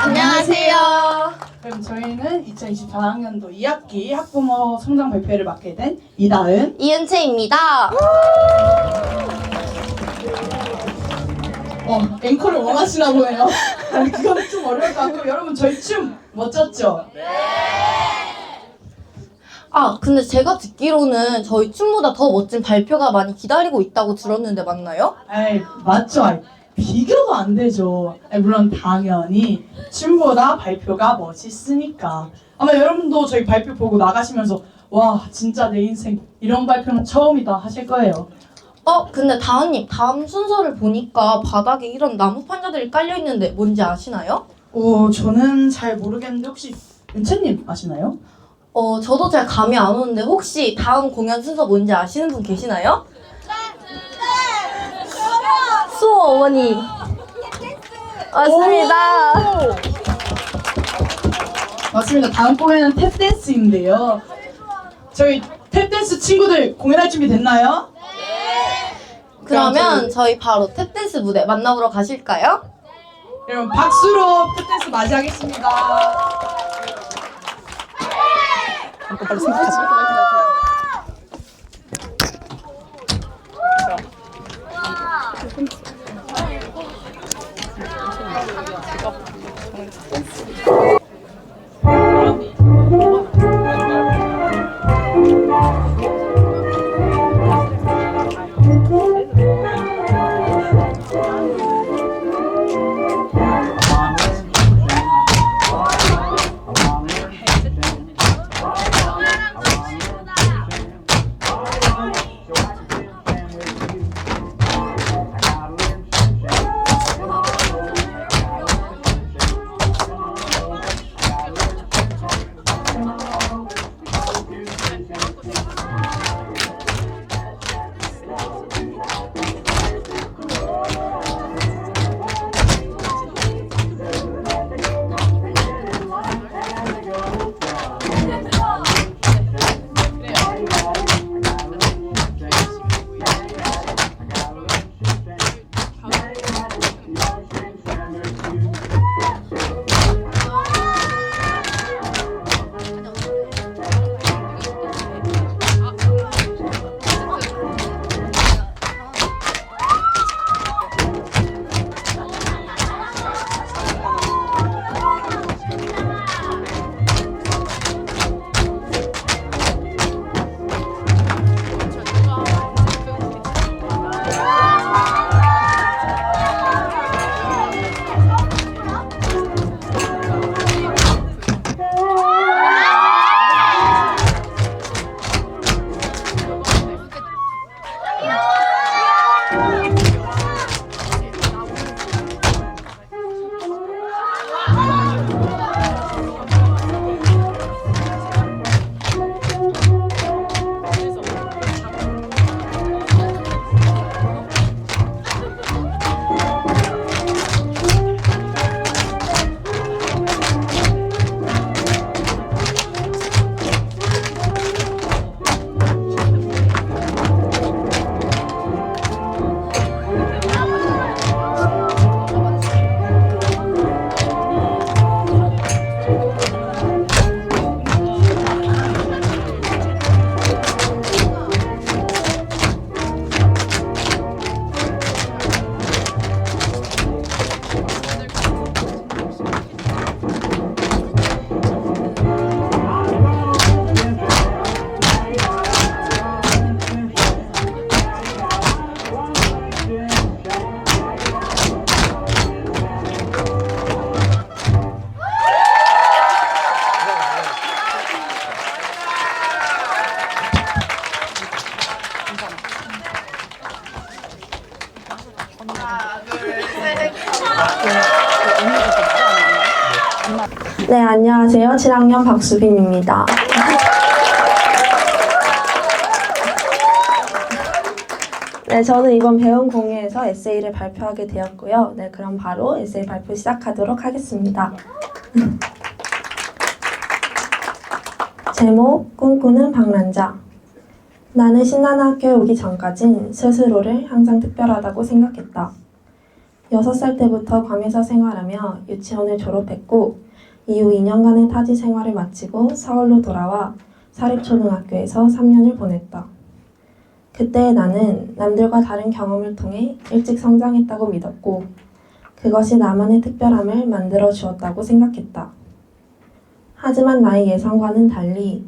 안녕하세요. 그럼 저희는 2024학년도 2학기 학부모 성장 발표를 맡게 된 이다은, 이은채입니다. 앵커를 원하시나 보네요. 아니, 그건 좀 어려울 것 같고, 여러분 저희 춤 멋졌죠? 근데 제가 듣기로는 저희 춤보다 더 멋진 발표가 많이 기다리고 있다고 들었는데 맞나요? 에이, 맞죠? 아이, 비교가 안 되죠. 물론 당연히 춤보다 발표가 멋있으니까. 아마 여러분도 저희 발표 보고 나가시면서 와, 진짜 내 인생 이런 발표는 처음이다 하실 거예요. 근데 다은님, 다음 순서를 보니까 바닥에 이런 나무 판자들이 깔려있는데 뭔지 아시나요? 저는 잘 모르겠는데 혹시 은채님 아시나요? 저도 잘 감이 안 오는데 혹시 다음 공연 순서 뭔지 아시는 분 계시나요? 수호 어머니. 맞습니다. 맞습니다. 다음 공연은 탭댄스인데요. 저희 탭댄스 친구들 공연할 준비 됐나요? 그러면 저희 바로 탭댄스 무대 만나보러 가실까요? 여러분 박수로 탭댄스 맞이하겠습니다. 빨리 생각하지. 네, 안녕하세요. 7학년 박수빈입니다. 네, 저는 이번 배운 공예에서 에세이를 발표하게 되었고요. 네, 그럼 바로 에세이 발표 시작하도록 하겠습니다. 제목, 꿈꾸는 방랑자. 나는 신나는 학교에 오기 전까진 스스로를 항상 특별하다고 생각했다. 6살 때부터 밤에서 생활하며 유치원을 졸업했고 이후 2년간의 타지 생활을 마치고 서울로 돌아와 사립초등학교에서 3년을 보냈다. 그때 나는 남들과 다른 경험을 통해 일찍 성장했다고 믿었고 그것이 나만의 특별함을 만들어 주었다고 생각했다. 하지만 나의 예상과는 달리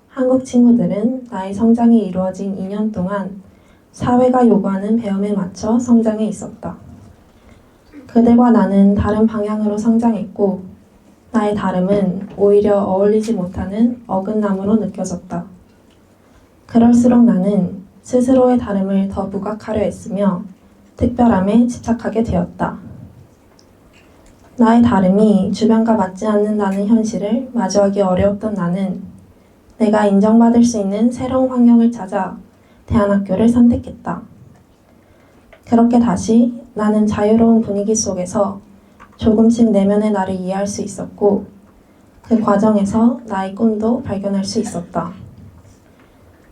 한국 친구들은 나의 성장이 이루어진 2년 동안 사회가 요구하는 배움에 맞춰 성장해 있었다. 그들과 나는 다른 방향으로 성장했고 나의 다름은 오히려 어울리지 못하는 어긋남으로 느껴졌다. 그럴수록 나는 스스로의 다름을 더 부각하려 했으며 특별함에 집착하게 되었다. 나의 다름이 주변과 맞지 않는다는 현실을 마주하기 어려웠던 나는 내가 인정받을 수 있는 새로운 환경을 찾아 대안학교를 선택했다. 그렇게 다시 나는 자유로운 분위기 속에서 조금씩 내면의 나를 이해할 수 있었고 그 과정에서 나의 꿈도 발견할 수 있었다.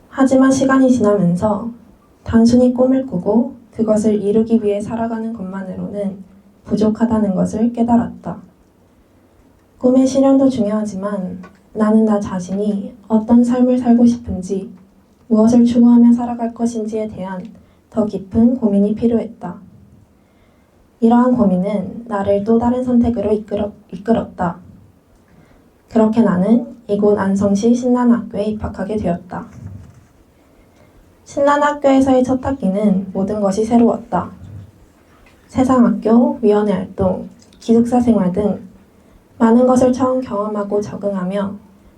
하지만 시간이 지나면서 단순히 꿈을 꾸고 그것을 이루기 위해 살아가는 것만으로는 부족하다는 것을 깨달았다. 꿈의 실현도 중요하지만 나는 나 자신이 어떤 삶을 살고 싶은지, 무엇을 추구하며 살아갈 것인지에 대한 더 깊은 고민이 필요했다. 이러한 고민은 나를 또 다른 선택으로 이끌었다. 그렇게 나는 이곳 안성시 신난학교에 입학하게 되었다. 신난학교에서의 첫 학기는 모든 것이 새로웠다. 세상학교, 위원회 활동, 기숙사 생활 등 많은 것을 처음 경험하고 적응하며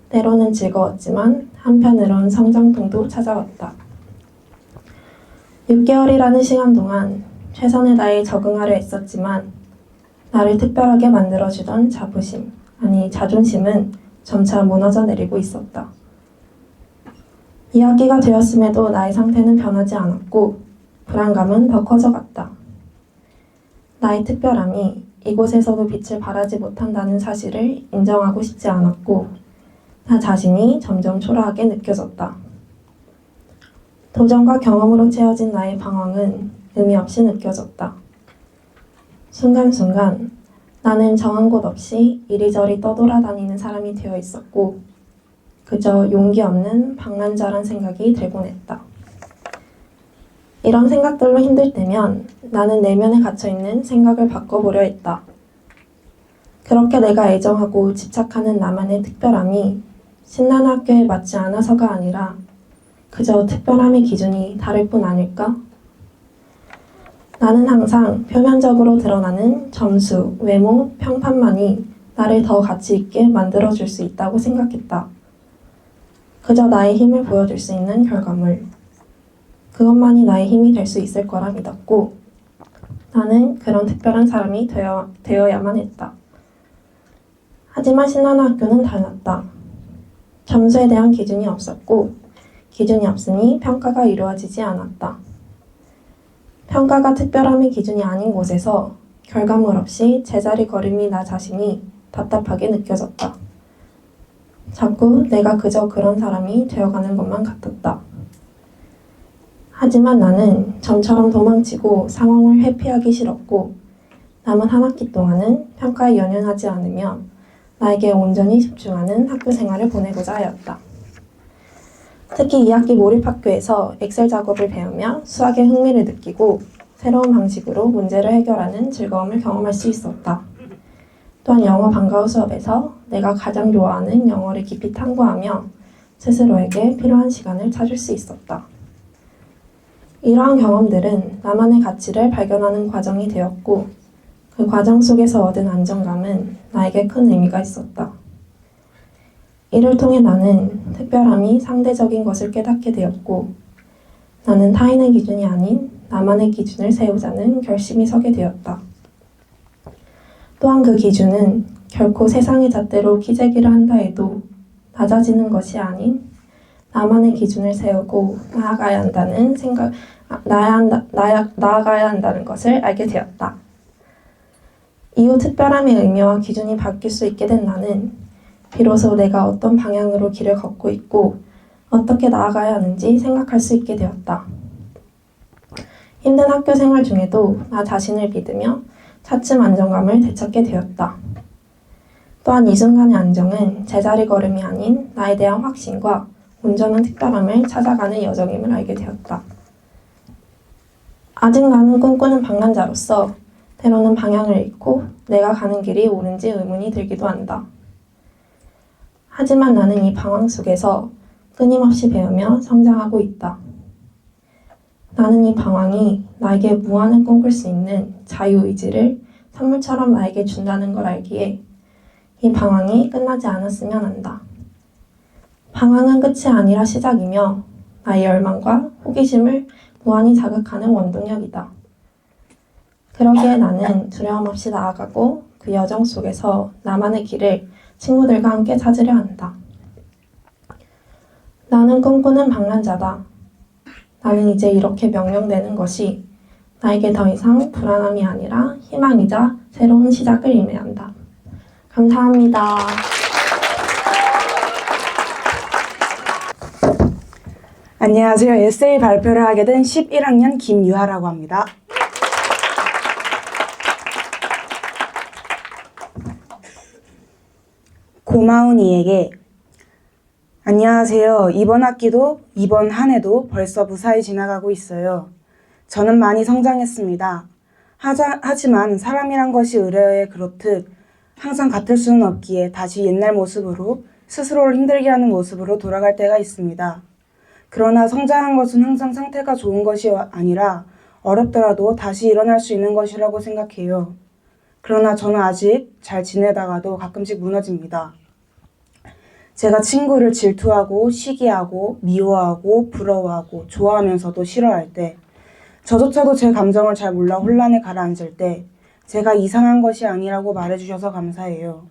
때로는 즐거웠지만 한편으론 성장통도 찾아왔다. 6개월이라는 시간 동안 최선을 다해 적응하려 했었지만 나를 특별하게 만들어주던 자존심은 점차 무너져 내리고 있었다. 2학기가 되었음에도 나의 상태는 변하지 않았고 불안감은 더 커져갔다. 나의 특별함이 이곳에서도 빛을 발하지 못한다는 사실을 인정하고 싶지 않았고 나 자신이 점점 초라하게 느껴졌다. 도전과 경험으로 채워진 나의 방황은 의미 없이 느껴졌다. 순간순간 나는 정한 곳 없이 이리저리 떠돌아다니는 사람이 되어 있었고 그저 용기 없는 방랑자란 생각이 들곤 했다. 이런 생각들로 힘들 때면 나는 내면에 갇혀있는 생각을 바꿔보려 했다. 그렇게 내가 애정하고 집착하는 나만의 특별함이 신난학교에 맞지 않아서가 아니라 그저 특별함의 기준이 다를 뿐 아닐까? 나는 항상 표면적으로 드러나는 점수, 외모, 평판만이 나를 더 가치 있게 만들어줄 수 있다고 생각했다. 그저 나의 힘을 보여줄 수 있는 결과물. 그것만이 나의 힘이 될 수 있을 거라 믿었고 나는 그런 특별한 사람이 되어야만 했다. 하지만 신난학교는 달랐다. 점수에 대한 기준이 없었고 기준이 없으니 평가가 이루어지지 않았다. 평가가 특별함의 기준이 아닌 곳에서 결과물 없이 제자리 걸음이 나 자신이 답답하게 느껴졌다. 자꾸 내가 그저 그런 사람이 되어가는 것만 같았다. 하지만 나는 전처럼 도망치고 상황을 회피하기 싫었고 남은 한 학기 동안은 평가에 연연하지 않으며 나에게 온전히 집중하는 학교 생활을 보내고자 하였다. 특히 2학기 몰입학교에서 엑셀 작업을 배우며 수학에 흥미를 느끼고 새로운 방식으로 문제를 해결하는 즐거움을 경험할 수 있었다. 또한 영어 방과후 수업에서 내가 가장 좋아하는 영어를 깊이 탐구하며 스스로에게 필요한 시간을 찾을 수 있었다. 이러한 경험들은 나만의 가치를 발견하는 과정이 되었고 그 과정 속에서 얻은 안정감은 나에게 큰 의미가 있었다. 이를 통해 나는 특별함이 상대적인 것을 깨닫게 되었고 나는 타인의 기준이 아닌 나만의 기준을 세우자는 결심이 서게 되었다. 또한 그 기준은 결코 세상의 잣대로 키재기를 한다 해도 낮아지는 것이 아닌 나만의 기준을 세우고 나아가야 한다는 것을 알게 되었다. 이후 특별함의 의미와 기준이 바뀔 수 있게 된 나는 비로소 내가 어떤 방향으로 길을 걷고 있고 어떻게 나아가야 하는지 생각할 수 있게 되었다. 힘든 학교 생활 중에도 나 자신을 믿으며 차츰 안정감을 되찾게 되었다. 또한 이 순간의 안정은 제자리 걸음이 아닌 나에 대한 확신과 온전한 특별함을 찾아가는 여정임을 알게 되었다. 아직 나는 꿈꾸는 방랑자로서 때로는 방향을 잃고 내가 가는 길이 옳은지 의문이 들기도 한다. 하지만 나는 이 방황 속에서 끊임없이 배우며 성장하고 있다. 나는 이 방황이 나에게 무한을 꿈꿀 수 있는 자유의지를 선물처럼 나에게 준다는 걸 알기에 이 방황이 끝나지 않았으면 한다. 방황은 끝이 아니라 시작이며 나의 열망과 호기심을 무한히 자극하는 원동력이다. 그러기에 나는 두려움 없이 나아가고 그 여정 속에서 나만의 길을 친구들과 함께 찾으려 한다. 나는 꿈꾸는 방랑자다. 나는 이제 이렇게 명명되는 것이 나에게 더 이상 불안함이 아니라 희망이자 새로운 시작을 의미한다. 감사합니다. 안녕하세요. 에세이 발표를 하게 된 11학년 김유하라고 합니다. 고마운 이에게. 안녕하세요. 이번 학기도 이번 한 해도 벌써 무사히 지나가고 있어요. 저는 많이 성장했습니다. 하지만 사람이란 것이 의뢰에 그렇듯 항상 같을 수는 없기에 다시 옛날 모습으로 스스로를 힘들게 하는 모습으로 돌아갈 때가 있습니다. 그러나 성장한 것은 항상 상태가 좋은 것이 아니라 어렵더라도 다시 일어날 수 있는 것이라고 생각해요. 그러나 저는 아직 잘 지내다가도 가끔씩 무너집니다. 제가 친구를 질투하고 시기하고 미워하고 부러워하고 좋아하면서도 싫어할 때, 저조차도 제 감정을 잘 몰라 혼란에 가라앉을 때 제가 이상한 것이 아니라고 말해주셔서 감사해요.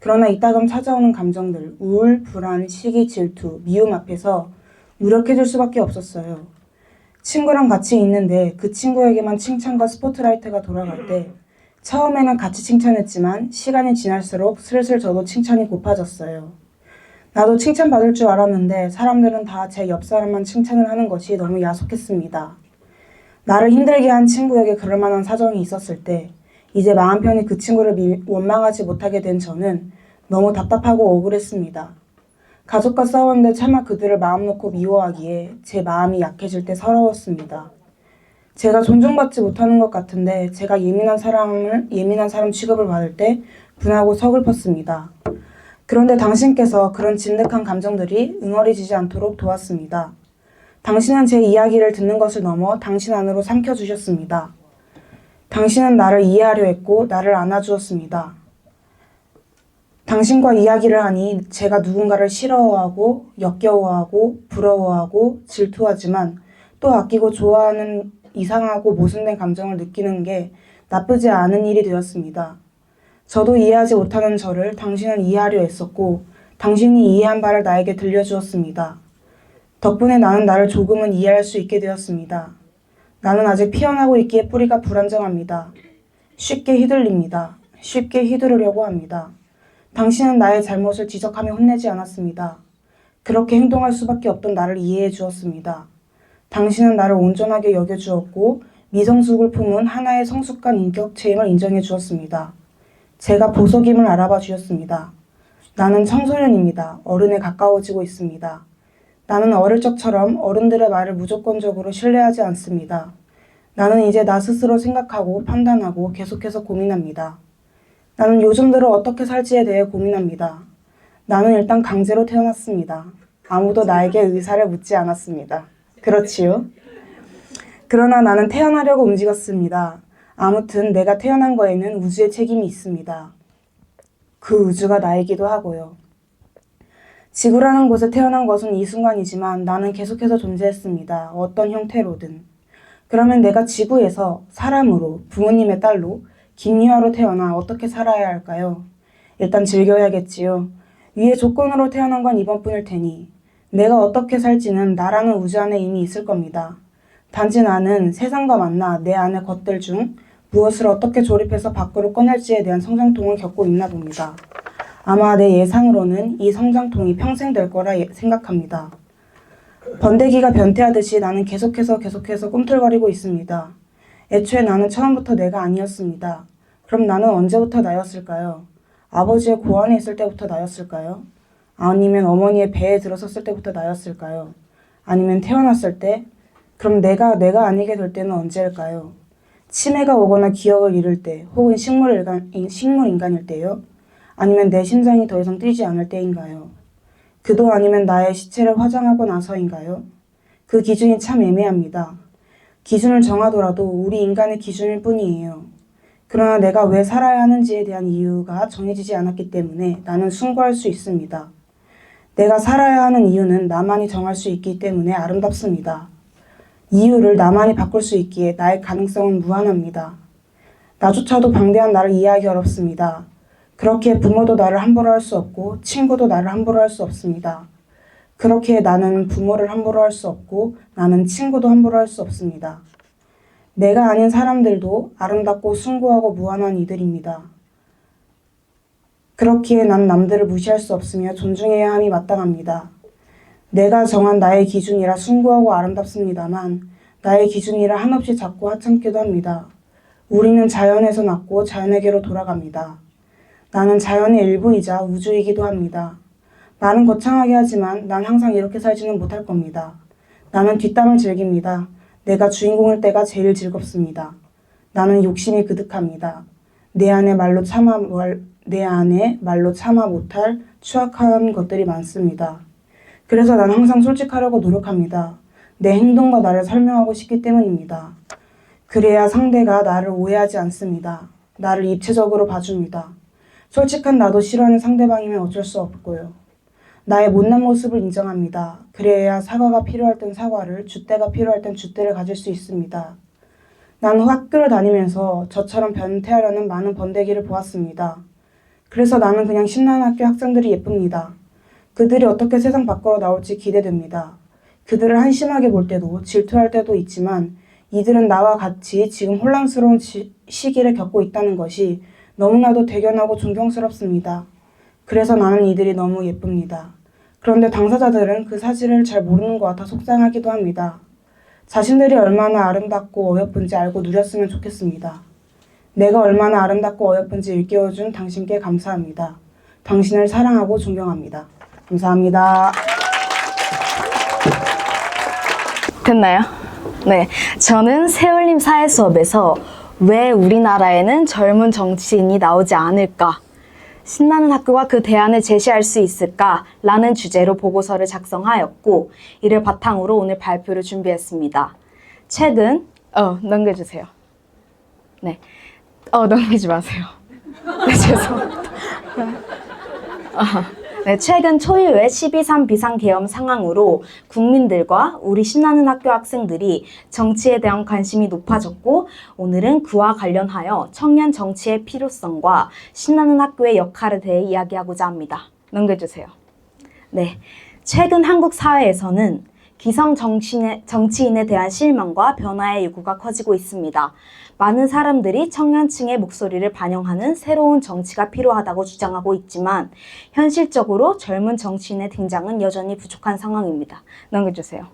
그러나 이따금 찾아오는 감정들, 우울, 불안, 시기, 질투, 미움 앞에서 무력해질 수밖에 없었어요. 친구랑 같이 있는데 그 친구에게만 칭찬과 스포트라이트가 돌아갈 때 처음에는 같이 칭찬했지만 시간이 지날수록 슬슬 저도 칭찬이 고파졌어요. 나도 칭찬받을 줄 알았는데 사람들은 다 제 옆 사람만 칭찬을 하는 것이 너무 야속했습니다. 나를 힘들게 한 친구에게 그럴 만한 사정이 있었을 때 이제 마음 편히 그 친구를 원망하지 못하게 된 저는 너무 답답하고 억울했습니다. 가족과 싸웠는데 차마 그들을 마음 놓고 미워하기에 제 마음이 약해질 때 서러웠습니다. 제가 존중받지 못하는 것 같은데 제가 예민한 사람 취급을 받을 때 분하고 서글펐습니다. 그런데 당신께서 그런 진득한 감정들이 응어리지지 않도록 도왔습니다. 당신은 제 이야기를 듣는 것을 넘어 당신 안으로 삼켜주셨습니다. 당신은 나를 이해하려 했고 나를 안아주었습니다. 당신과 이야기를 하니 제가 누군가를 싫어하고 역겨워하고 부러워하고 질투하지만 또 아끼고 좋아하는 이상하고 모순된 감정을 느끼는 게 나쁘지 않은 일이 되었습니다. 저도 이해하지 못하는 저를 당신은 이해하려 했었고 당신이 이해한 바를 나에게 들려주었습니다. 덕분에 나는 나를 조금은 이해할 수 있게 되었습니다. 나는 아직 피어나고 있기에 뿌리가 불안정합니다. 쉽게 휘둘립니다. 쉽게 휘두르려고 합니다. 당신은 나의 잘못을 지적하며 혼내지 않았습니다. 그렇게 행동할 수밖에 없던 나를 이해해 주었습니다. 당신은 나를 온전하게 여겨주었고 미성숙을 품은 하나의 성숙한 인격체임을 인정해 주었습니다. 제가 보석임을 알아봐 주셨습니다. 나는 청소년입니다. 어른에 가까워지고 있습니다. 나는 어릴 적처럼 어른들의 말을 무조건적으로 신뢰하지 않습니다. 나는 이제 나 스스로 생각하고 판단하고 계속해서 고민합니다. 나는 요즘 들어 어떻게 살지에 대해 고민합니다. 나는 일단 강제로 태어났습니다. 아무도 나에게 의사를 묻지 않았습니다. 그렇지요? 그러나 나는 태어나려고 움직였습니다. 아무튼 내가 태어난 거에는 우주의 책임이 있습니다. 그 우주가 나이기도 하고요. 지구라는 곳에 태어난 것은 이 순간이지만 나는 계속해서 존재했습니다. 어떤 형태로든. 그러면 내가 지구에서 사람으로, 부모님의 딸로, 김유하로 태어나 어떻게 살아야 할까요? 일단 즐겨야겠지요. 위의 조건으로 태어난 건 이번뿐일 테니 내가 어떻게 살지는 나라는 우주 안에 이미 있을 겁니다. 단지 나는 세상과 만나 내 안의 것들 중 무엇을 어떻게 조립해서 밖으로 꺼낼지에 대한 성장통을 겪고 있나 봅니다. 아마 내 예상으로는 이 성장통이 평생 될 거라 생각합니다. 번데기가 변태하듯이 나는 계속해서 꿈틀거리고 있습니다. 애초에 나는 처음부터 내가 아니었습니다. 그럼 나는 언제부터 나였을까요? 아버지의 고안에 있을 때부터 나였을까요? 아니면 어머니의 배에 들어섰을 때부터 나였을까요? 아니면 태어났을 때? 그럼 내가 아니게 될 때는 언제일까요? 치매가 오거나 기억을 잃을 때, 혹은 식물인간일 때요? 아니면 내 심장이 더 이상 뛰지 않을 때인가요? 그도 아니면 나의 시체를 화장하고 나서인가요? 그 기준이 참 애매합니다. 기준을 정하더라도 우리 인간의 기준일 뿐이에요. 그러나 내가 왜 살아야 하는지에 대한 이유가 정해지지 않았기 때문에 나는 숭고할 수 있습니다. 내가 살아야 하는 이유는 나만이 정할 수 있기 때문에 아름답습니다. 이유를 나만이 바꿀 수 있기에 나의 가능성은 무한합니다. 나조차도 방대한 나를 이해하기 어렵습니다. 그렇기에 부모도 나를 함부로 할 수 없고 친구도 나를 함부로 할 수 없습니다. 그렇기에 나는 부모를 함부로 할 수 없고 나는 친구도 함부로 할 수 없습니다. 내가 아닌 사람들도 아름답고 숭고하고 무한한 이들입니다. 그렇기에 난 남들을 무시할 수 없으며 존중해야 함이 마땅합니다. 내가 정한 나의 기준이라 숭고하고 아름답습니다만 나의 기준이라 한없이 작고 하찮기도 합니다. 우리는 자연에서 났고 자연에게로 돌아갑니다. 나는 자연의 일부이자 우주이기도 합니다. 말은 거창하게 하지만 난 항상 이렇게 살지는 못할 겁니다. 나는 뒷담을 즐깁니다. 내가 주인공일 때가 제일 즐겁습니다. 나는 욕심이 그득합니다. 내 안에 말로 참아 못할 추악한 것들이 많습니다. 그래서 난 항상 솔직하려고 노력합니다. 내 행동과 나를 설명하고 싶기 때문입니다. 그래야 상대가 나를 오해하지 않습니다. 나를 입체적으로 봐줍니다. 솔직한 나도 싫어하는 상대방이면 어쩔 수 없고요. 나의 못난 모습을 인정합니다. 그래야 사과가 필요할 땐 사과를, 줏대가 필요할 땐 줏대를 가질 수 있습니다. 난 학교를 다니면서 저처럼 변태하려는 많은 번데기를 보았습니다. 그래서 나는 그냥 신나는 학교 학생들이 예쁩니다. 그들이 어떻게 세상 밖으로 나올지 기대됩니다. 그들을 한심하게 볼 때도 질투할 때도 있지만 이들은 나와 같이 지금 혼란스러운 시기를 겪고 있다는 것이 너무나도 대견하고 존경스럽습니다. 그래서 나는 이들이 너무 예쁩니다. 그런데 당사자들은 그 사실을 잘 모르는 것 같아 속상하기도 합니다. 자신들이 얼마나 아름답고 어여쁜지 알고 누렸으면 좋겠습니다. 내가 얼마나 아름답고 어여쁜지 일깨워준 당신께 감사합니다. 당신을 사랑하고 존경합니다. 감사합니다. 됐나요? 네. 저는 새울림 사회 수업에서 왜 우리나라에는 젊은 정치인이 나오지 않을까? 신나는 학교가 그 대안을 제시할 수 있을까? 라는 주제로 보고서를 작성하였고, 이를 바탕으로 오늘 발표를 준비했습니다. 최근, 넘겨주세요. 네. 넘기지 마세요. 네, 죄송합니다. 네, 최근 초유의 12.3 비상계엄 상황으로 국민들과 우리 신나는 학교 학생들이 정치에 대한 관심이 높아졌고, 오늘은 그와 관련하여 청년 정치의 필요성과 신나는 학교의 역할에 대해 이야기하고자 합니다. 넘겨주세요. 네, 최근 한국 사회에서는 기성 정치인에 대한 실망과 변화의 요구가 커지고 있습니다. 많은 사람들이 청년층의 목소리를 반영하는 새로운 정치가 필요하다고 주장하고 있지만 현실적으로 젊은 정치인의 등장은 여전히 부족한 상황입니다. 넘겨주세요.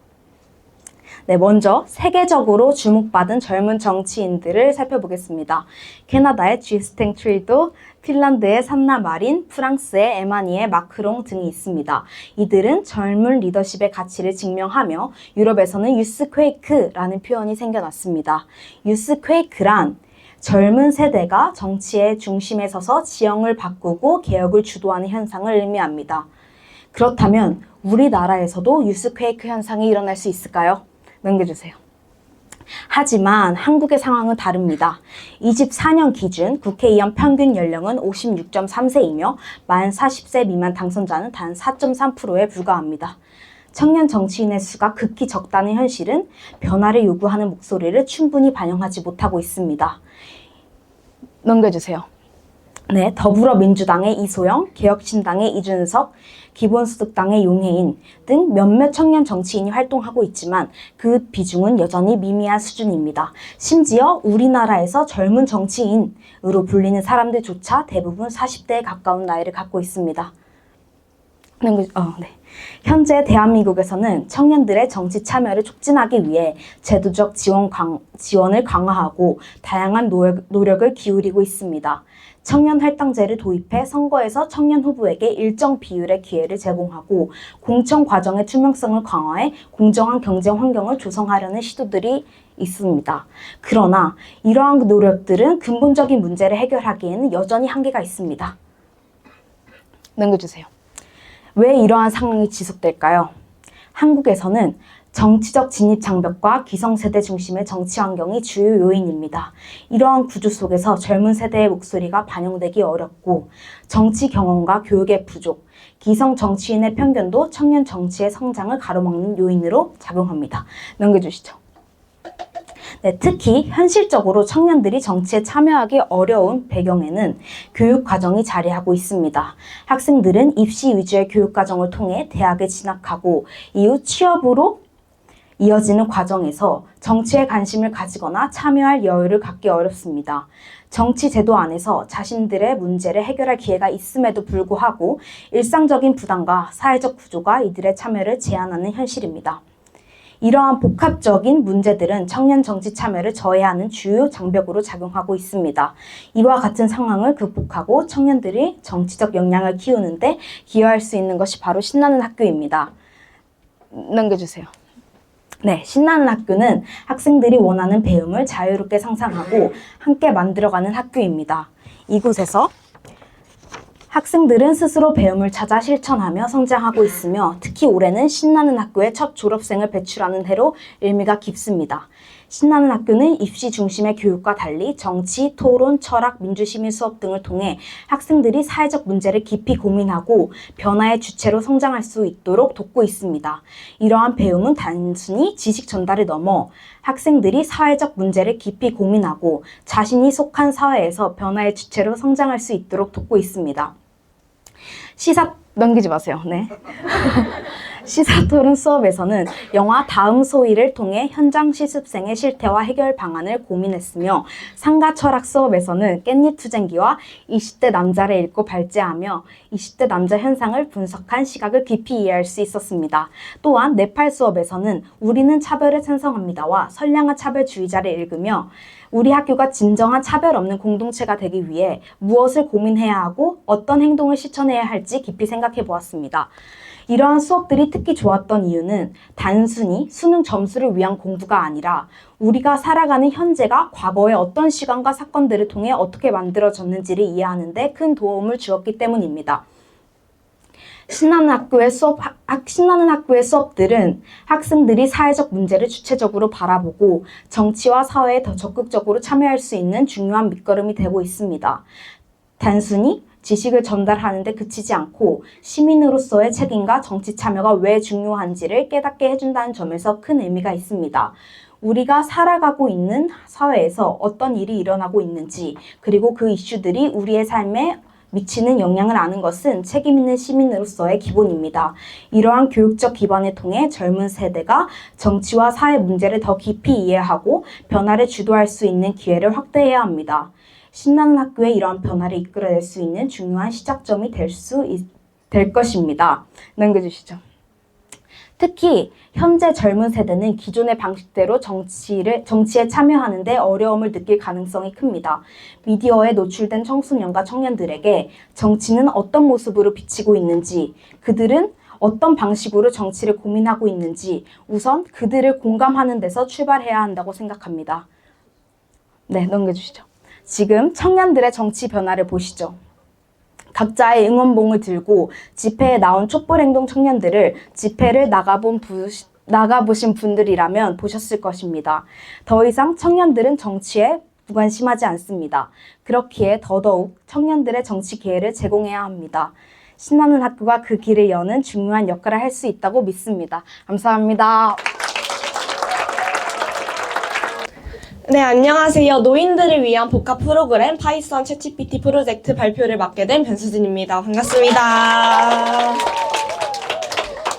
네, 먼저 세계적으로 주목받은 젊은 정치인들을 살펴보겠습니다. 캐나다의 주스틴 트루도, 핀란드의 산나 마린, 프랑스의 에마니엘 마크롱 등이 있습니다. 이들은 젊은 리더십의 가치를 증명하며 유럽에서는 유스퀘이크라는 표현이 생겨났습니다. 유스퀘이크란 젊은 세대가 정치의 중심에 서서 지형을 바꾸고 개혁을 주도하는 현상을 의미합니다. 그렇다면 우리나라에서도 유스퀘이크 현상이 일어날 수 있을까요? 넘겨주세요. 하지만 한국의 상황은 다릅니다. 24년 기준 국회의원 평균 연령은 56.3세이며 만 40세 미만 당선자는 단 4.3%에 불과합니다. 청년 정치인의 수가 극히 적다는 현실은 변화를 요구하는 목소리를 충분히 반영하지 못하고 있습니다. 넘겨주세요. 네, 더불어민주당의 이소영, 개혁신당의 이준석, 기본소득당의 용해인 등 몇몇 청년 정치인이 활동하고 있지만 그 비중은 여전히 미미한 수준입니다. 심지어 우리나라에서 젊은 정치인으로 불리는 사람들조차 대부분 40대에 가까운 나이를 갖고 있습니다. 네. 현재 대한민국에서는 청년들의 정치 참여를 촉진하기 위해 제도적 지원을 강화하고 다양한 노력을 기울이고 있습니다. 청년 할당제를 도입해 선거에서 청년 후보에게 일정 비율의 기회를 제공하고 공천 과정의 투명성을 강화해 공정한 경쟁 환경을 조성하려는 시도들이 있습니다. 그러나 이러한 노력들은 근본적인 문제를 해결하기에는 여전히 한계가 있습니다. 넘겨주세요. 왜 이러한 상황이 지속될까요? 한국에서는 정치적 진입 장벽과 기성세대 중심의 정치 환경이 주요 요인입니다. 이러한 구조 속에서 젊은 세대의 목소리가 반영되기 어렵고 정치 경험과 교육의 부족, 기성 정치인의 편견도 청년 정치의 성장을 가로막는 요인으로 작용합니다. 넘겨주시죠. 네, 특히 현실적으로 청년들이 정치에 참여하기 어려운 배경에는 교육 과정이 자리하고 있습니다. 학생들은 입시 위주의 교육 과정을 통해 대학에 진학하고 이후 취업으로 이어지는 과정에서 정치에 관심을 가지거나 참여할 여유를 갖기 어렵습니다. 정치 제도 안에서 자신들의 문제를 해결할 기회가 있음에도 불구하고 일상적인 부담과 사회적 구조가 이들의 참여를 제한하는 현실입니다. 이러한 복합적인 문제들은 청년 정치 참여를 저해하는 주요 장벽으로 작용하고 있습니다. 이와 같은 상황을 극복하고 청년들이 정치적 역량을 키우는데 기여할 수 있는 것이 바로 신나는 학교입니다. 넘겨주세요. 네, 신나는 학교는 학생들이 원하는 배움을 자유롭게 상상하고 함께 만들어가는 학교입니다. 이곳에서 학생들은 스스로 배움을 찾아 실천하며 성장하고 있으며 특히 올해는 신나는 학교의 첫 졸업생을 배출하는 해로 의미가 깊습니다. 신나는 학교는 입시 중심의 교육과 달리 정치, 토론, 철학, 민주시민 수업 등을 통해 학생들이 사회적 문제를 깊이 고민하고 변화의 주체로 성장할 수 있도록 돕고 있습니다. 이러한 배움은 단순히 지식 전달을 넘어 학생들이 사회적 문제를 깊이 고민하고 자신이 속한 사회에서 변화의 주체로 성장할 수 있도록 돕고 있습니다. 넘기지 마세요. 네. 시사토론 수업에서는 영화 다음 소위를 통해 현장 실습생의 실태와 해결 방안을 고민했으며 상가 철학 수업에서는 깻잎 투쟁기와 20대 남자를 읽고 발제하며 20대 남자 현상을 분석한 시각을 깊이 이해할 수 있었습니다. 또한 네팔 수업에서는 우리는 차별에 찬성합니다와 선량한 차별주의자를 읽으며 우리 학교가 진정한 차별 없는 공동체가 되기 위해 무엇을 고민해야 하고 어떤 행동을 실천해야 할지 깊이 생각해 보았습니다. 이러한 수업들이 특히 좋았던 이유는 단순히 수능 점수를 위한 공부가 아니라 우리가 살아가는 현재가 과거의 어떤 시간과 사건들을 통해 어떻게 만들어졌는지를 이해하는 데 큰 도움을 주었기 때문입니다. 신나는 학교의 수업들은 학생들이 사회적 문제를 주체적으로 바라보고 정치와 사회에 더 적극적으로 참여할 수 있는 중요한 밑거름이 되고 있습니다. 단순히 지식을 전달하는 데 그치지 않고 시민으로서의 책임과 정치 참여가 왜 중요한지를 깨닫게 해준다는 점에서 큰 의미가 있습니다. 우리가 살아가고 있는 사회에서 어떤 일이 일어나고 있는지 그리고 그 이슈들이 우리의 삶에 미치는 영향을 아는 것은 책임 있는 시민으로서의 기본입니다. 이러한 교육적 기반을 통해 젊은 세대가 정치와 사회 문제를 더 깊이 이해하고 변화를 주도할 수 있는 기회를 확대해야 합니다. 신나는 학교에 이러한 변화를 이끌어낼 수 있는 중요한 시작점이 될 것입니다. 넘겨주시죠. 특히 현재 젊은 세대는 기존의 방식대로 정치에 참여하는 데 어려움을 느낄 가능성이 큽니다. 미디어에 노출된 청소년과 청년들에게 정치는 어떤 모습으로 비치고 있는지, 그들은 어떤 방식으로 정치를 고민하고 있는지 우선 그들을 공감하는 데서 출발해야 한다고 생각합니다. 네, 넘겨주시죠. 지금 청년들의 정치 변화를 보시죠. 각자의 응원봉을 들고 집회에 나온 촛불행동 청년들을 집회를 나가보신 분들이라면 보셨을 것입니다. 더 이상 청년들은 정치에 무관심하지 않습니다. 그렇기에 더더욱 청년들의 정치 기회를 제공해야 합니다. 신나는 학교가 그 길을 여는 중요한 역할을 할 수 있다고 믿습니다. 감사합니다. 네, 안녕하세요. 노인들을 위한 복합 프로그램 파이썬 챗GPT 프로젝트 발표를 맡게 된 변수진입니다. 반갑습니다.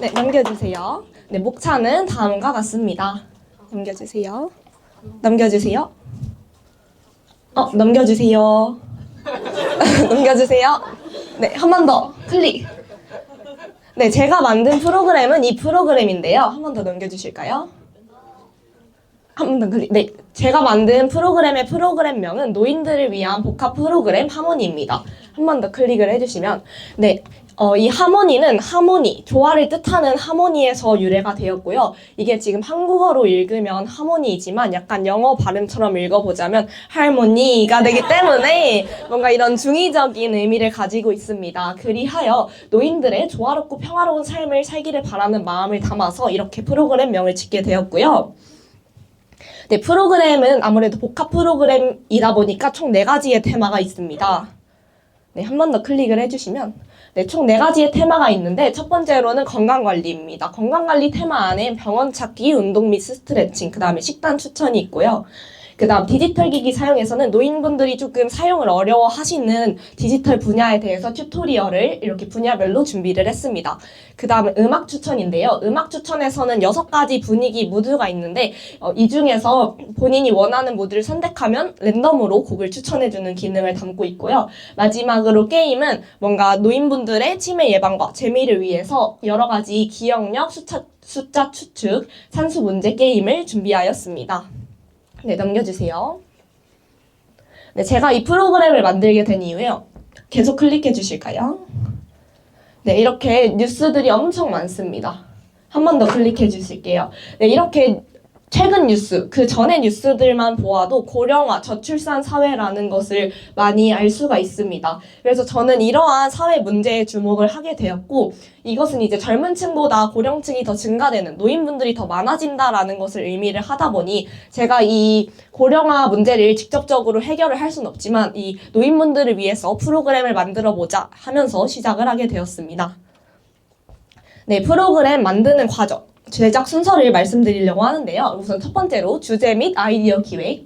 네, 넘겨주세요. 네, 목차는 다음과 같습니다. 넘겨주세요. 넘겨주세요. 넘겨주세요. 넘겨주세요. 네, 한 번 더. 클릭. 네, 제가 만든 프로그램은 이 프로그램인데요. 한 번 더 넘겨주실까요? 한 번 더 클릭. 네, 제가 만든 프로그램의 프로그램명은 노인들을 위한 복합 프로그램 하모니입니다. 한 번 더 클릭을 해주시면 네, 이 하모니는 하모니, 조화를 뜻하는 하모니에서 유래가 되었고요. 이게 지금 한국어로 읽으면 하모니이지만 약간 영어 발음처럼 읽어보자면 할모니가 되기 때문에 뭔가 이런 중의적인 의미를 가지고 있습니다. 그리하여 노인들의 조화롭고 평화로운 삶을 살기를 바라는 마음을 담아서 이렇게 프로그램명을 짓게 되었고요. 네, 프로그램은 아무래도 복합 프로그램이다 보니까 총 4가지의 테마가 있습니다. 네, 한 번 더 클릭을 해주시면 네, 총 4가지의 테마가 있는데 첫 번째로는 건강관리입니다. 건강관리 테마 안에 병원 찾기, 운동 및 스트레칭, 그 다음에 식단 추천이 있고요. 그 다음 디지털 기기 사용에서는 노인분들이 조금 사용을 어려워하시는 디지털 분야에 대해서 튜토리얼을 이렇게 분야별로 준비를 했습니다. 그 다음은 음악 추천인데요. 음악 추천에서는 6가지 분위기 무드가 있는데 이 중에서 본인이 원하는 무드를 선택하면 랜덤으로 곡을 추천해주는 기능을 담고 있고요. 마지막으로 게임은 뭔가 노인분들의 치매 예방과 재미를 위해서 여러 가지 기억력, 숫자 추측, 산수 문제 게임을 준비하였습니다. 네, 넘겨주세요. 네, 제가 이 프로그램을 만들게 된 이유예요. 계속 클릭해 주실까요? 네, 이렇게 뉴스들이 엄청 많습니다. 한 번 더 클릭해 주실게요. 네, 이렇게 최근 뉴스, 그 전의 뉴스들만 보아도 고령화, 저출산 사회라는 것을 많이 알 수가 있습니다. 그래서 저는 이러한 사회 문제에 주목을 하게 되었고, 이것은 이제 젊은 층보다 고령층이 더 증가되는, 노인분들이 더 많아진다라는 것을 의미를 하다 보니 제가 이 고령화 문제를 직접적으로 해결을 할 수는 없지만 이 노인분들을 위해서 프로그램을 만들어보자 하면서 시작을 하게 되었습니다. 네, 프로그램 만드는 과정. 제작 순서를 말씀드리려고 하는데요. 우선 첫 번째로 주제 및 아이디어 기획,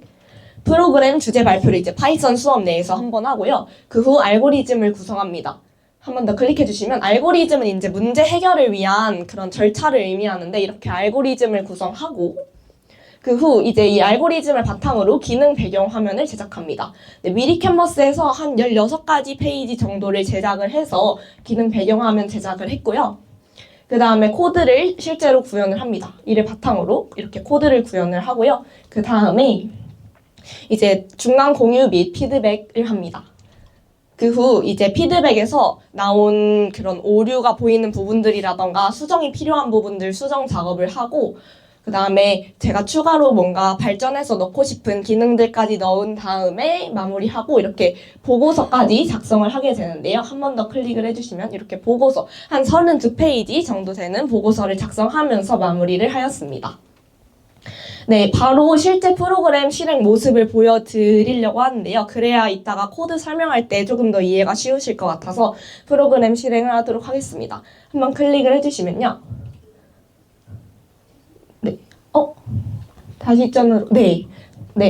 프로그램 주제 발표를 이제 파이썬 수업 내에서 한번 하고요. 그 후 알고리즘을 구성합니다. 한 번 더 클릭해 주시면 알고리즘은 이제 문제 해결을 위한 그런 절차를 의미하는데 이렇게 알고리즘을 구성하고 그 후 이제 이 알고리즘을 바탕으로 기능 배경 화면을 제작합니다. 네, 미리 캔버스에서 한 16가지 페이지 정도를 제작을 해서 기능 배경 화면 제작을 했고요. 그 다음에 코드를 실제로 구현을 합니다. 이를 바탕으로 이렇게 코드를 구현을 하고요. 그 다음에 이제 중간 공유 및 피드백을 합니다. 그 후 이제 피드백에서 나온 그런 오류가 보이는 부분들이라던가 수정이 필요한 부분들 수정 작업을 하고 그 다음에 제가 추가로 뭔가 발전해서 넣고 싶은 기능들까지 넣은 다음에 마무리하고 이렇게 보고서까지 작성을 하게 되는데요. 한 번 더 클릭을 해주시면 이렇게 보고서 한 32페이지 정도 되는 보고서를 작성하면서 마무리를 하였습니다. 네, 바로 실제 프로그램 실행 모습을 보여드리려고 하는데요. 그래야 이따가 코드 설명할 때 조금 더 이해가 쉬우실 것 같아서 프로그램 실행을 하도록 하겠습니다. 한번 클릭을 해주시면요. 네, 다시 전으로, 네,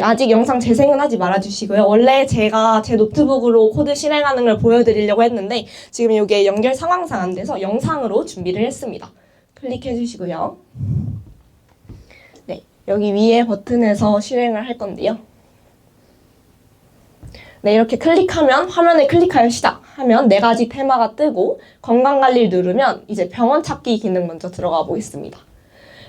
아직 영상 재생은 하지 말아주시고요. 원래 제가 제 노트북으로 코드 실행하는 걸 보여드리려고 했는데 지금 이게 연결 상황상 안 돼서 영상으로 준비를 했습니다. 클릭해 주시고요. 네, 여기 위에 버튼에서 실행을 할 건데요. 네, 이렇게 클릭하면 화면을 클릭하여 시작하면 4가지 테마가 뜨고 건강관리를 누르면 이제 병원 찾기 기능 먼저 들어가 보겠습니다.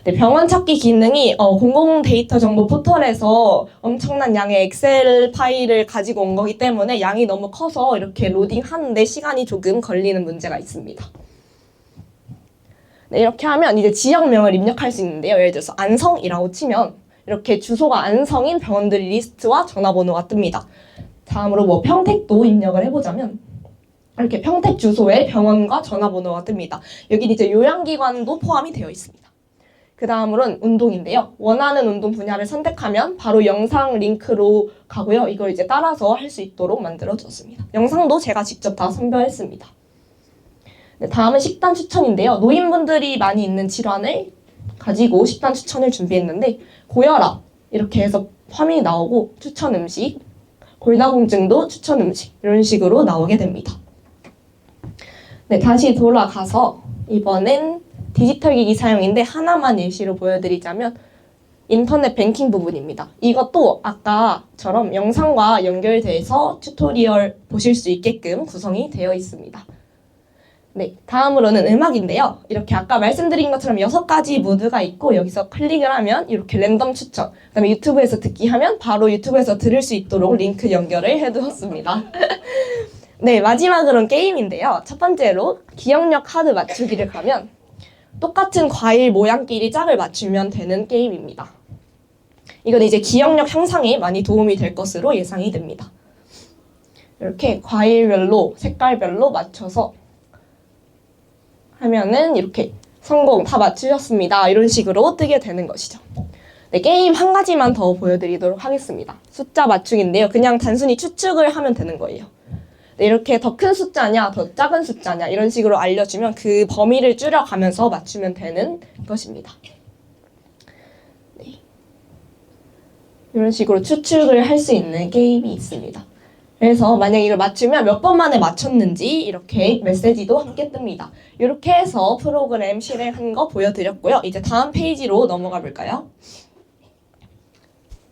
네, 병원 찾기 기능이 공공 데이터 정보 포털에서 엄청난 양의 엑셀 파일을 가지고 온 거기 때문에 양이 너무 커서 이렇게 로딩하는데 시간이 조금 걸리는 문제가 있습니다. 네, 이렇게 하면 이제 지역명을 입력할 수 있는데요. 예를 들어서 안성이라고 치면 이렇게 주소가 안성인 병원들 리스트와 전화번호가 뜹니다. 다음으로 뭐 평택도 입력을 해보자면 이렇게 평택 주소에 병원과 전화번호가 뜹니다. 여기 이제 요양기관도 포함이 되어 있습니다. 그 다음으로는 운동인데요. 원하는 운동 분야를 선택하면 바로 영상 링크로 가고요. 이걸 이제 따라서 할 수 있도록 만들어졌습니다. 영상도 제가 직접 다 선별했습니다. 네, 다음은 식단 추천인데요. 노인분들이 많이 있는 질환을 가지고 식단 추천을 준비했는데 고혈압 이렇게 해서 화면이 나오고 추천 음식, 골다공증도 추천 음식 이런 식으로 나오게 됩니다. 네, 다시 돌아가서 이번엔 디지털 기기 사용인데 하나만 예시로 보여드리자면 인터넷 뱅킹 부분입니다. 이것도 아까처럼 영상과 연결돼서 튜토리얼 보실 수 있게끔 구성이 되어 있습니다. 네, 다음으로는 음악인데요. 이렇게 아까 말씀드린 것처럼 6가지 모드가 있고 여기서 클릭을 하면 이렇게 랜덤 추천, 그다음에 유튜브에서 듣기 하면 바로 유튜브에서 들을 수 있도록 링크 연결을 해두었습니다. 네, 마지막으로는 게임인데요. 첫 번째로 기억력 카드 맞추기를 가면 똑같은 과일 모양끼리 짝을 맞추면 되는 게임입니다. 이건 이제 기억력 향상에 많이 도움이 될 것으로 예상이 됩니다. 이렇게 과일별로, 색깔별로 맞춰서 하면은 이렇게 성공 다 맞추셨습니다. 이런 식으로 뜨게 되는 것이죠. 네, 게임 한 가지만 더 보여드리도록 하겠습니다. 숫자 맞추기인데요. 그냥 단순히 추측을 하면 되는 거예요. 네, 이렇게 더 큰 숫자냐, 더 작은 숫자냐 이런 식으로 알려주면 그 범위를 줄여가면서 맞추면 되는 것입니다. 네. 이런 식으로 추측을 할 수 있는 게임이 있습니다. 그래서 만약 이걸 맞추면 몇 번 만에 맞췄는지 이렇게 메시지도 함께 뜹니다. 이렇게 해서 프로그램 실행한 거 보여드렸고요. 이제 다음 페이지로 넘어가 볼까요?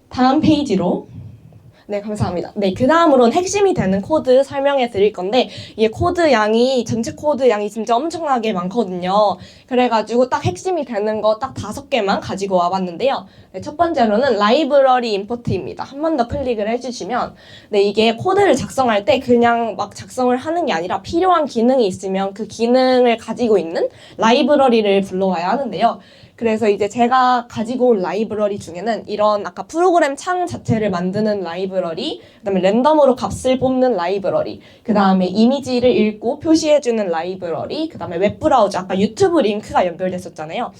다음 페이지로. 네, 감사합니다. 네, 그 다음으로는 핵심이 되는 코드 설명해 드릴 건데, 이게 코드 양이, 전체 코드 양이 진짜 엄청나게 많거든요. 그래가지고 딱 핵심이 되는 거 딱 5개만 가지고 와봤는데요. 네, 첫 번째로는 라이브러리 임포트입니다. 한 번 더 클릭을 해주시면, 네, 이게 코드를 작성할 때 그냥 막 작성을 하는 게 아니라 필요한 기능이 있으면 그 기능을 가지고 있는 라이브러리를 불러와야 하는데요. 그래서 이제 제가 가지고 온 라이브러리 중에는 이런 아까 프로그램 창 자체를 만드는 라이브러리, 그다음에 랜덤으로 값을 뽑는 라이브러리, 그다음에 이미지를 읽고 표시해주는 라이브러리, 그다음에 웹브라우저, 아까 유튜브 링크가 연결됐었잖아요.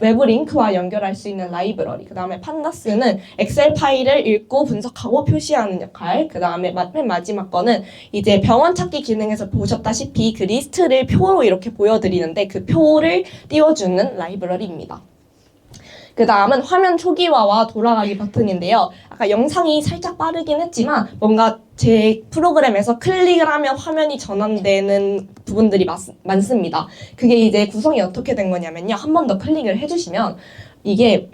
외부 링크와 연결할 수 있는 라이브러리, 그 다음에 판다스는 엑셀 파일을 읽고 분석하고 표시하는 역할, 그 다음에 맨 마지막 거는 이제 병원 찾기 기능에서 보셨다시피 그 리스트를 표로 이렇게 보여드리는데 그 표를 띄워주는 라이브러리입니다. 그 다음은 화면 초기화와 돌아가기 버튼인데요. 아까 영상이 살짝 빠르긴 했지만 뭔가 제 프로그램에서 클릭을 하면 화면이 전환되는 부분들이 많습니다. 그게 이제 구성이 어떻게 된 거냐면요. 한 번 더 클릭을 해주시면 이게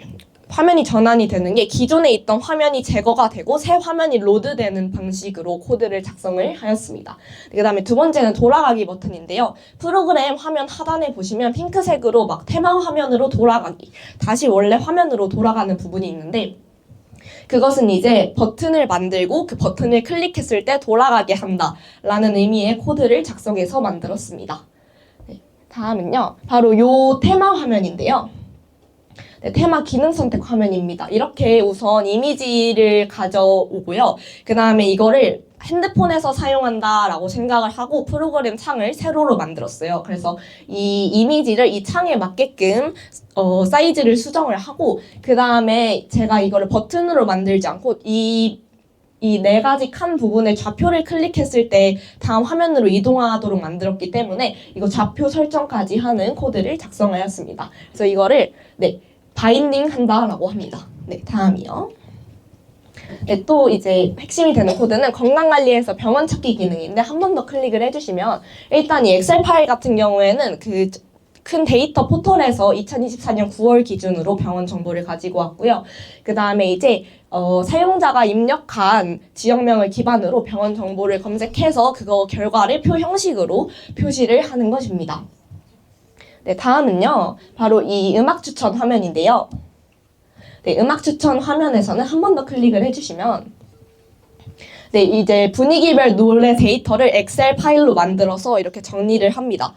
화면이 전환이 되는 게 기존에 있던 화면이 제거가 되고 새 화면이 로드되는 방식으로 코드를 작성을 하였습니다. 그 다음에 두 번째는 돌아가기 버튼인데요. 프로그램 화면 하단에 보시면 핑크색으로 막 테마 화면으로 돌아가기, 다시 원래 화면으로 돌아가는 부분이 있는데 그것은 이제 버튼을 만들고 그 버튼을 클릭했을 때 돌아가게 한다라는 의미의 코드를 작성해서 만들었습니다. 네, 다음은요. 바로 요 테마 화면인데요. 네, 테마 기능 선택 화면입니다. 이렇게 우선 이미지를 가져오고요. 그 다음에 이거를 핸드폰에서 사용한다라고 생각을 하고 프로그램 창을 세로로 만들었어요. 그래서 이 이미지를 이 창에 맞게끔 사이즈를 수정을 하고 그 다음에 제가 이거를 버튼으로 만들지 않고 이 4가지 칸 부분에 좌표를 클릭했을 때 다음 화면으로 이동하도록 만들었기 때문에 이거 좌표 설정까지 하는 코드를 작성하였습니다. 그래서 이거를 바인딩 한다라고 합니다. 네, 다음이요. 네, 또 이제 핵심이 되는 코드는 건강관리에서 병원 찾기 기능인데 한 번 더 클릭을 해주시면 일단 이 엑셀 파일 같은 경우에는 그 큰 데이터 포털에서 2024년 9월 기준으로 병원 정보를 가지고 왔고요. 그 다음에 이제 사용자가 입력한 지역명을 기반으로 병원 정보를 검색해서 그거 결과를 표 형식으로 표시를 하는 것입니다. 네, 다음은요. 바로 이 음악 추천 화면인데요. 네, 음악 추천 화면에서는 한 번 더 클릭을 해주시면 네, 이제 분위기별 노래 데이터를 엑셀 파일로 만들어서 이렇게 정리를 합니다.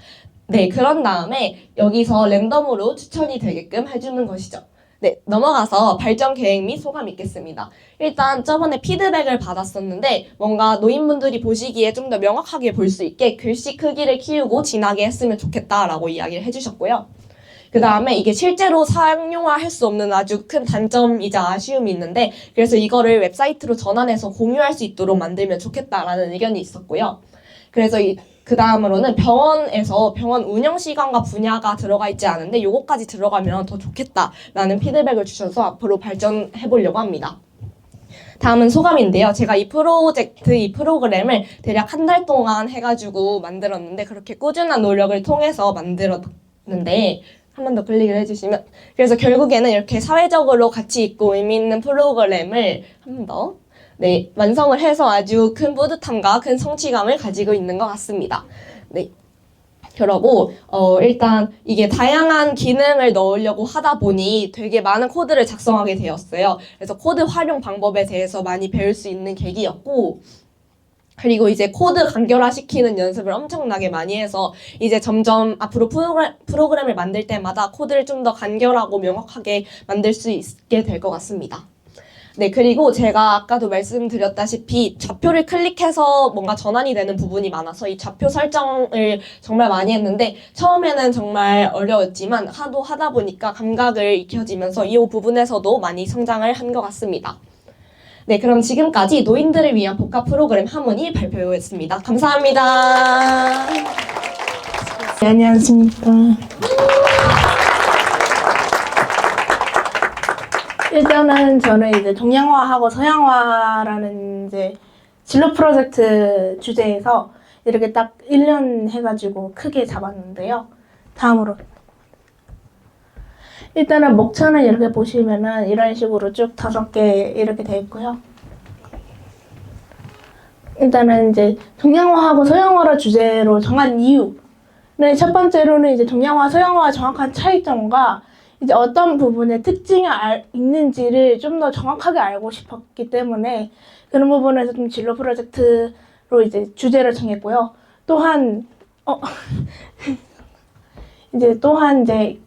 네, 그런 다음에 여기서 랜덤으로 추천이 되게끔 해주는 것이죠. 네, 넘어가서 발전 계획 및 소감 있겠습니다. 일단 저번에 피드백을 받았었는데 뭔가 노인분들이 보시기에 좀 더 명확하게 볼 수 있게 글씨 크기를 키우고 진하게 했으면 좋겠다라고 이야기를 해주셨고요. 그 다음에 이게 실제로 상용화할 수 없는 아주 큰 단점이자 아쉬움이 있는데 그래서 이거를 웹사이트로 전환해서 공유할 수 있도록 만들면 좋겠다라는 의견이 있었고요. 그래서 그 다음으로는 병원에서 병원 운영 시간과 분야가 들어가 있지 않은데 요거까지 들어가면 더 좋겠다라는 피드백을 주셔서 앞으로 발전해 보려고 합니다. 다음은 소감인데요. 제가 이 프로그램을 대략 한 달 동안 해가지고 만들었는데 그렇게 꾸준한 노력을 통해서 만들었는데 한 번 더 클릭을 해주시면 그래서 결국에는 이렇게 사회적으로 가치 있고 의미 있는 프로그램을 한 번 더 완성을 해서 아주 큰 뿌듯함과 큰 성취감을 가지고 있는 것 같습니다. 네. 그러고 일단 이게 다양한 기능을 넣으려고 하다 보니 되게 많은 코드를 작성하게 되었어요. 그래서 코드 활용 방법에 대해서 많이 배울 수 있는 계기였고, 그리고 이제 코드 간결화시키는 연습을 엄청나게 많이 해서 이제 점점 앞으로 프로그램을 만들 때마다 코드를 좀 더 간결하고 명확하게 만들 수 있게 될 것 같습니다. 네, 그리고 제가 아까도 말씀드렸다시피 좌표를 클릭해서 뭔가 전환이 되는 부분이 많아서 이 좌표 설정을 정말 많이 했는데 처음에는 정말 어려웠지만 하다 보니까 감각을 익혀지면서 이 부분에서도 많이 성장을 한 것 같습니다. 네, 그럼 지금까지 노인들을 위한 복합 프로그램 하모니 발표했습니다. 감사합니다. 네, 안녕하십니까. 일단은 저는 이제 동양화하고 서양화라는 이제 진로 프로젝트 주제에서 이렇게 딱 1년 해가지고 크게 잡았는데요. 다음으로. 일단은 목차는 이렇게 보시면은 이런 식으로 쭉 5개 이렇게 돼 있고요. 일단은 이제 동양화하고 서양화를 주제로 정한 이유는 첫 번째로는 이제 동양화, 서양화의 정확한 차이점과 이제 어떤 부분의 특징이 있는지를 좀 더 정확하게 알고 싶었기 때문에 그런 부분에서 좀 진로 프로젝트로 이제 주제를 정했고요. 또한 이제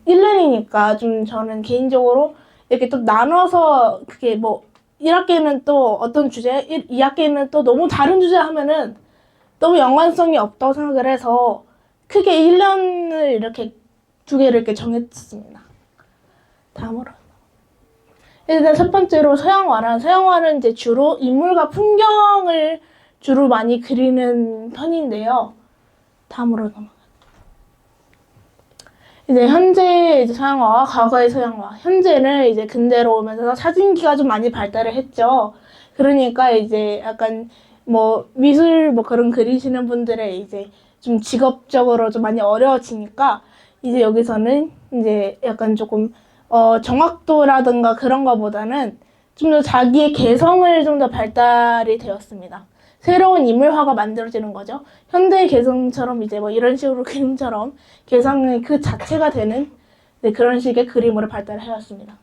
1년이니까 좀 저는 개인적으로 이렇게 또 나눠서 그게 뭐 1학기에는 또 어떤 주제, 2학기에는 또 너무 다른 주제 하면은 너무 연관성이 없다고 생각을 해서 크게 1년을 이렇게 2개를 이렇게 정했습니다. 다음으로. 일단 첫 번째로 서양화는 이제 주로 인물과 풍경을 주로 많이 그리는 편인데요. 다음으로 넘어가요. 이제 현재 이제 서양화와 과거의 서양화. 현재는 이제 근대로 오면서 사진기가 좀 많이 발달을 했죠. 그러니까 이제 약간 뭐 미술 뭐 그런 그리시는 분들의 이제 좀 직업적으로 좀 많이 어려워지니까 이제 여기서는 이제 약간 조금 정확도라든가 그런 거보다는 좀 더 자기의 개성을 좀 더 발달이 되었습니다. 새로운 인물화가 만들어지는 거죠. 현대의 개성처럼 이제 뭐 이런 식으로 그림처럼 개성의 그 자체가 되는 그런 식의 그림으로 발달해왔습니다.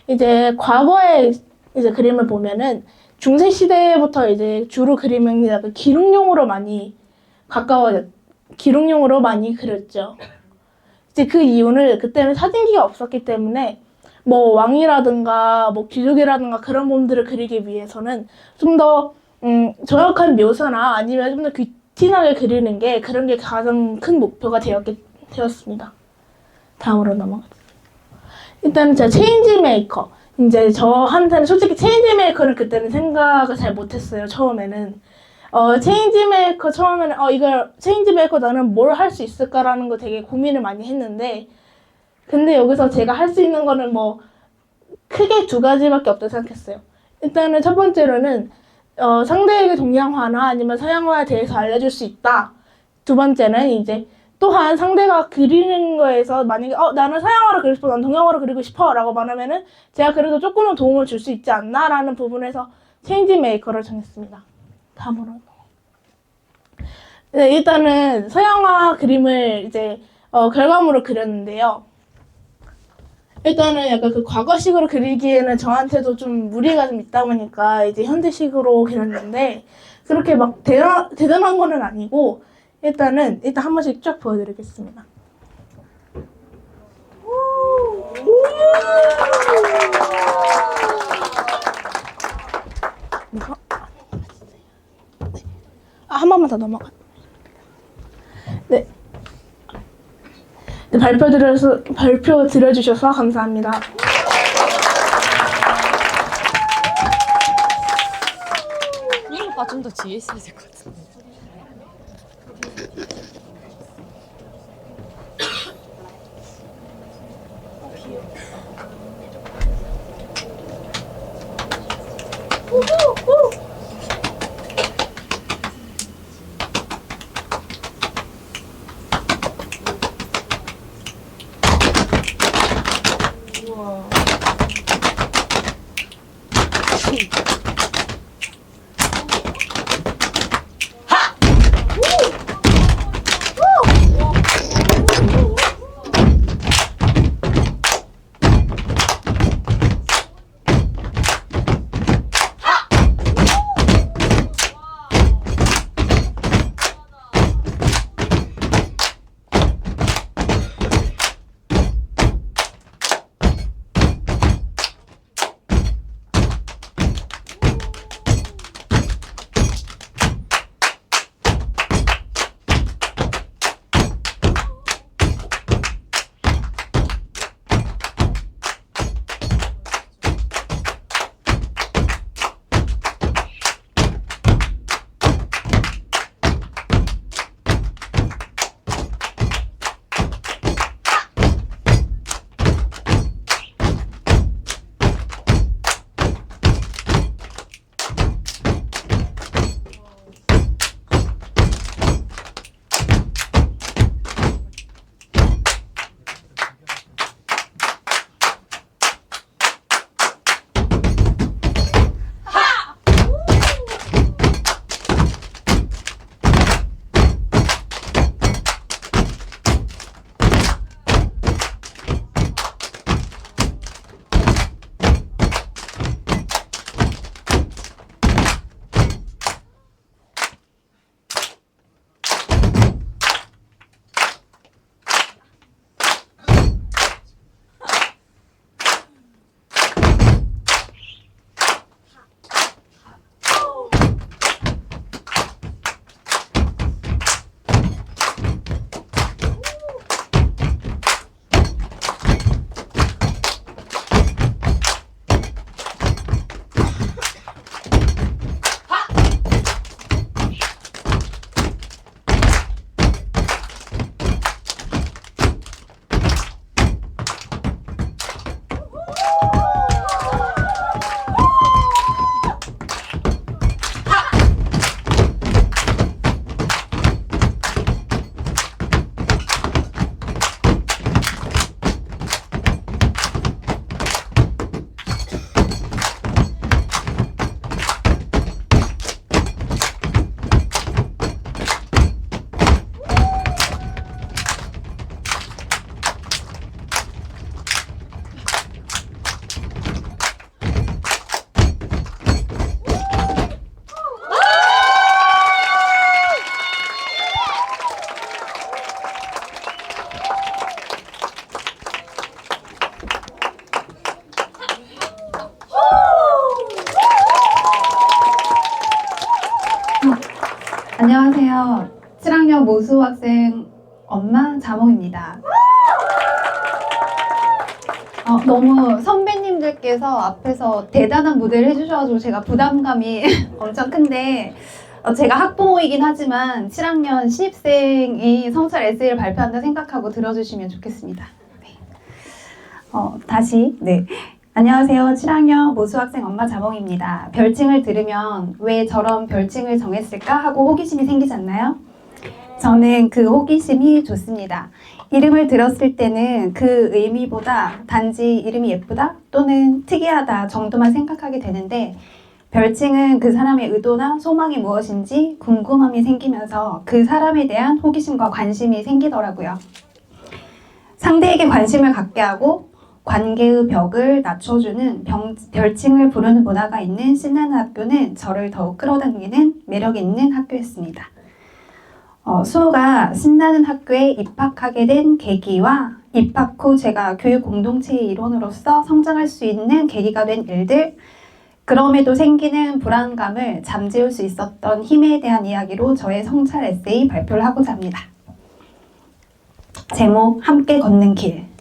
이제 과거의 이제 그림을 보면은 중세 시대부터 이제 주로 그림은 약간 기록용으로 많이 기록용으로 많이 그렸죠. 이제 그 이유는 그때는 사진기가 없었기 때문에 뭐 왕이라든가 뭐 귀족이라든가 그런 분들을 그리기 위해서는 좀 더 정확한 묘사나 아니면 좀 더 귀티나게 그리는 게 그런 게 가장 큰 목표가 되었습니다. 다음으로 넘어가죠. 일단은 제가 체인지 메이커. 이제 저한테는 솔직히 체인지 메이커는 그때는 생각을 잘 못했어요. 처음에는. 체인지 메이커 처음에는 이걸 체인지 메이커 나는 뭘 할 수 있을까라는 거 되게 고민을 많이 했는데 근데 여기서 제가 할 수 있는 거는 뭐 크게 2가지밖에 없다고 생각했어요. 일단은 첫 번째로는 상대에게 동양화나 아니면 서양화에 대해서 알려줄 수 있다. 2번째는 이제 또한 상대가 그리는 거에서 만약에 나는 서양화를 그리고 싶어, 난 동양화를 그리고 싶어 라고 말하면은 제가 그래도 조금은 도움을 줄 수 있지 않나 라는 부분에서 체인지 메이커를 정했습니다. 다음으로. 네, 일단은 서양화 그림을 이제 결과물을 그렸는데요. 일단은 약간 그 과거식으로 그리기에는 저한테도 좀 무리가 좀 있다 보니까 이제 현대식으로 그렸는데 그렇게 막 대단한 거는 아니고 일단 한 번씩 쫙 보여드리겠습니다. 한 번만 더 넘어가. 네. 네, 발표 들어주셔서 감사합니다. 오빠 좀 더 뒤에 있어야 될 것 같은데. 안녕하세요. 7학년 모수 학생 엄마 자몽입니다. 너무 선배님들께서 앞에서 대단한 무대를 해주셔가지고 제가 부담감이 엄청 큰데 제가 학부모이긴 하지만 7학년 신입생이 성찰 에세이를 발표한다 생각하고 들어주시면 좋겠습니다. 네. 안녕하세요. 7학년 모수 학생 엄마 자몽입니다. 별칭을 들으면 왜 저런 별칭을 정했을까 하고 호기심이 생기지 않나요? 저는 그 호기심이 좋습니다. 이름을 들었을 때는 그 의미보다 단지 이름이 예쁘다 또는 특이하다 정도만 생각하게 되는데 별칭은 그 사람의 의도나 소망이 무엇인지 궁금함이 생기면서 그 사람에 대한 호기심과 관심이 생기더라고요. 상대에게 관심을 갖게 하고 관계의 벽을 낮춰주는 별칭을 부르는 문화가 있는 신나는 학교는 저를 더욱 끌어당기는 매력 있는 학교였습니다. 수호가 신나는 학교에 입학하게 된 계기와 입학 후 제가 교육 공동체의 일원으로서 성장할 수 있는 계기가 된 일들, 그럼에도 생기는 불안감을 잠재울 수 있었던 힘에 대한 이야기로 저의 성찰 에세이 발표를 하고자 합니다. 제목, 함께 걷는 길.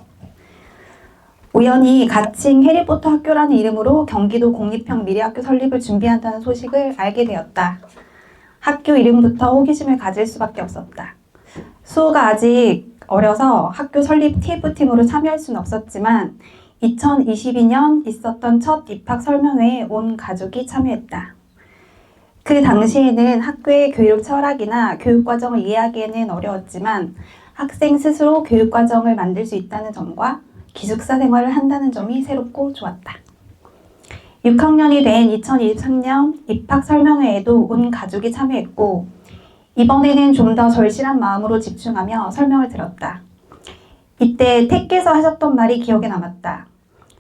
우연히 가칭 해리포터 학교라는 이름으로 경기도 공립형 미래학교 설립을 준비한다는 소식을 알게 되었다. 학교 이름부터 호기심을 가질 수밖에 없었다. 수호가 아직 어려서 학교 설립 TF팀으로 참여할 수는 없었지만 2022년 있었던 첫 입학 설명회에 온 가족이 참여했다. 그 당시에는 학교의 교육 철학이나 교육과정을 이해하기에는 어려웠지만 학생 스스로 교육과정을 만들 수 있다는 점과 기숙사 생활을 한다는 점이 새롭고 좋았다. 6학년이 된 2023년 입학 설명회에도 온 가족이 참여했고 이번에는 좀 더 절실한 마음으로 집중하며 설명을 들었다. 이때 택께서 하셨던 말이 기억에 남았다.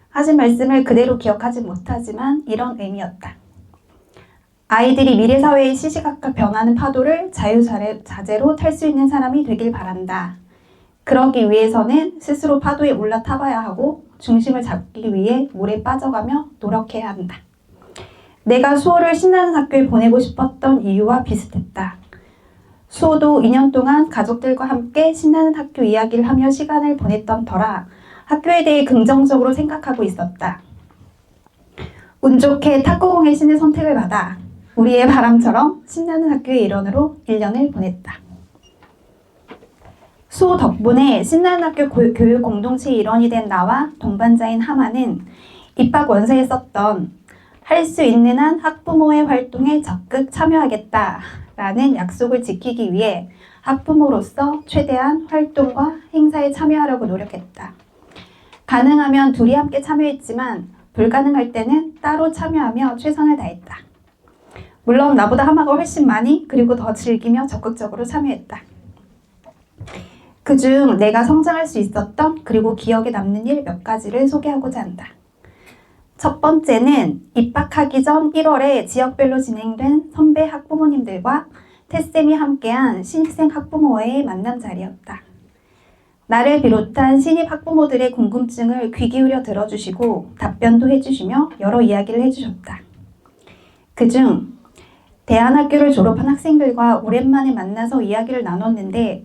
하신 말씀을 그대로 기억하지 못하지만 이런 의미였다. 아이들이 미래사회의 시시각각 변하는 파도를 자유자재로 탈 수 있는 사람이 되길 바란다. 그러기 위해서는 스스로 파도에 올라타봐야 하고 중심을 잡기 위해 물에 빠져가며 노력해야 한다. 내가 수호를 신나는 학교에 보내고 싶었던 이유와 비슷했다. 수호도 2년 동안 가족들과 함께 신나는 학교 이야기를 하며 시간을 보냈던 터라 학교에 대해 긍정적으로 생각하고 있었다. 운 좋게 탁구공의 신의 선택을 받아 우리의 바람처럼 신나는 학교의 일원으로 1년을 보냈다. 수호 덕분에 신나는 학교 교육 공동체의 일원이 된 나와 동반자인 하마는 입학 원서에 썼던 할 수 있는 한 학부모의 활동에 적극 참여하겠다라는 약속을 지키기 위해 학부모로서 최대한 활동과 행사에 참여하려고 노력했다. 가능하면 둘이 함께 참여했지만 불가능할 때는 따로 참여하며 최선을 다했다. 물론 나보다 하마가 훨씬 많이 그리고 더 즐기며 적극적으로 참여했다. 그중 내가 성장할 수 있었던 그리고 기억에 남는 일 몇 가지를 소개하고자 한다. 첫 번째는 입학하기 전 1월에 지역별로 진행된 선배 학부모님들과 태쌤이 함께한 신입생 학부모와의 만남 자리였다. 나를 비롯한 신입 학부모들의 궁금증을 귀 기울여 들어주시고 답변도 해주시며 여러 이야기를 해주셨다. 그중 대안학교를 졸업한 학생들과 오랜만에 만나서 이야기를 나눴는데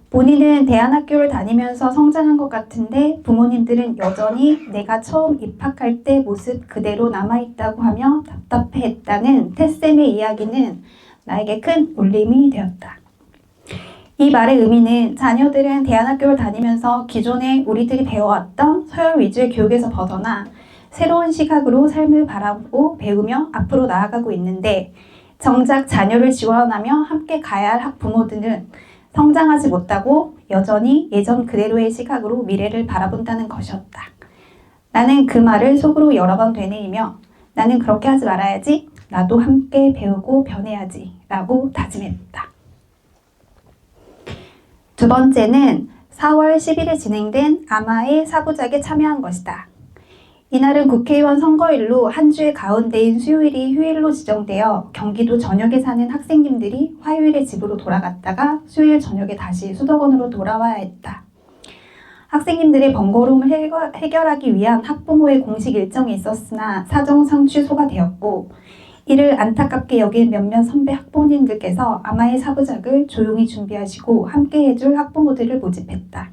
본인은 대안학교를 다니면서 성장한 것 같은데 부모님들은 여전히 내가 처음 입학할 때 모습 그대로 남아있다고 하며 답답해했다는 태쌤의 이야기는 나에게 큰 울림이 되었다. 이 말의 의미는 자녀들은 대안학교를 다니면서 기존에 우리들이 배워왔던 서열 위주의 교육에서 벗어나 새로운 시각으로 삶을 바라보고 배우며 앞으로 나아가고 있는데 정작 자녀를 지원하며 함께 가야 할 학부모들은 성장하지 못하고 여전히 예전 그대로의 시각으로 미래를 바라본다는 것이었다. 나는 그 말을 속으로 여러 번 되뇌이며 나는 그렇게 하지 말아야지, 나도 함께 배우고 변해야지 라고 다짐했다. 두 번째는 4월 10일에 진행된 아마의 사부작에 참여한 것이다. 이날은 국회의원 선거일로 한 주의 가운데인 수요일이 휴일로 지정되어 경기도 전역에 사는 학생님들이 화요일에 집으로 돌아갔다가 수요일 저녁에 다시 수도권으로 돌아와야 했다. 학생님들의 번거로움을 해결하기 위한 학부모의 공식 일정이 있었으나 사정상 취소가 되었고 이를 안타깝게 여긴 몇몇 선배 학부모님들께서 아마의 사부작을 조용히 준비하시고 함께 해줄 학부모들을 모집했다.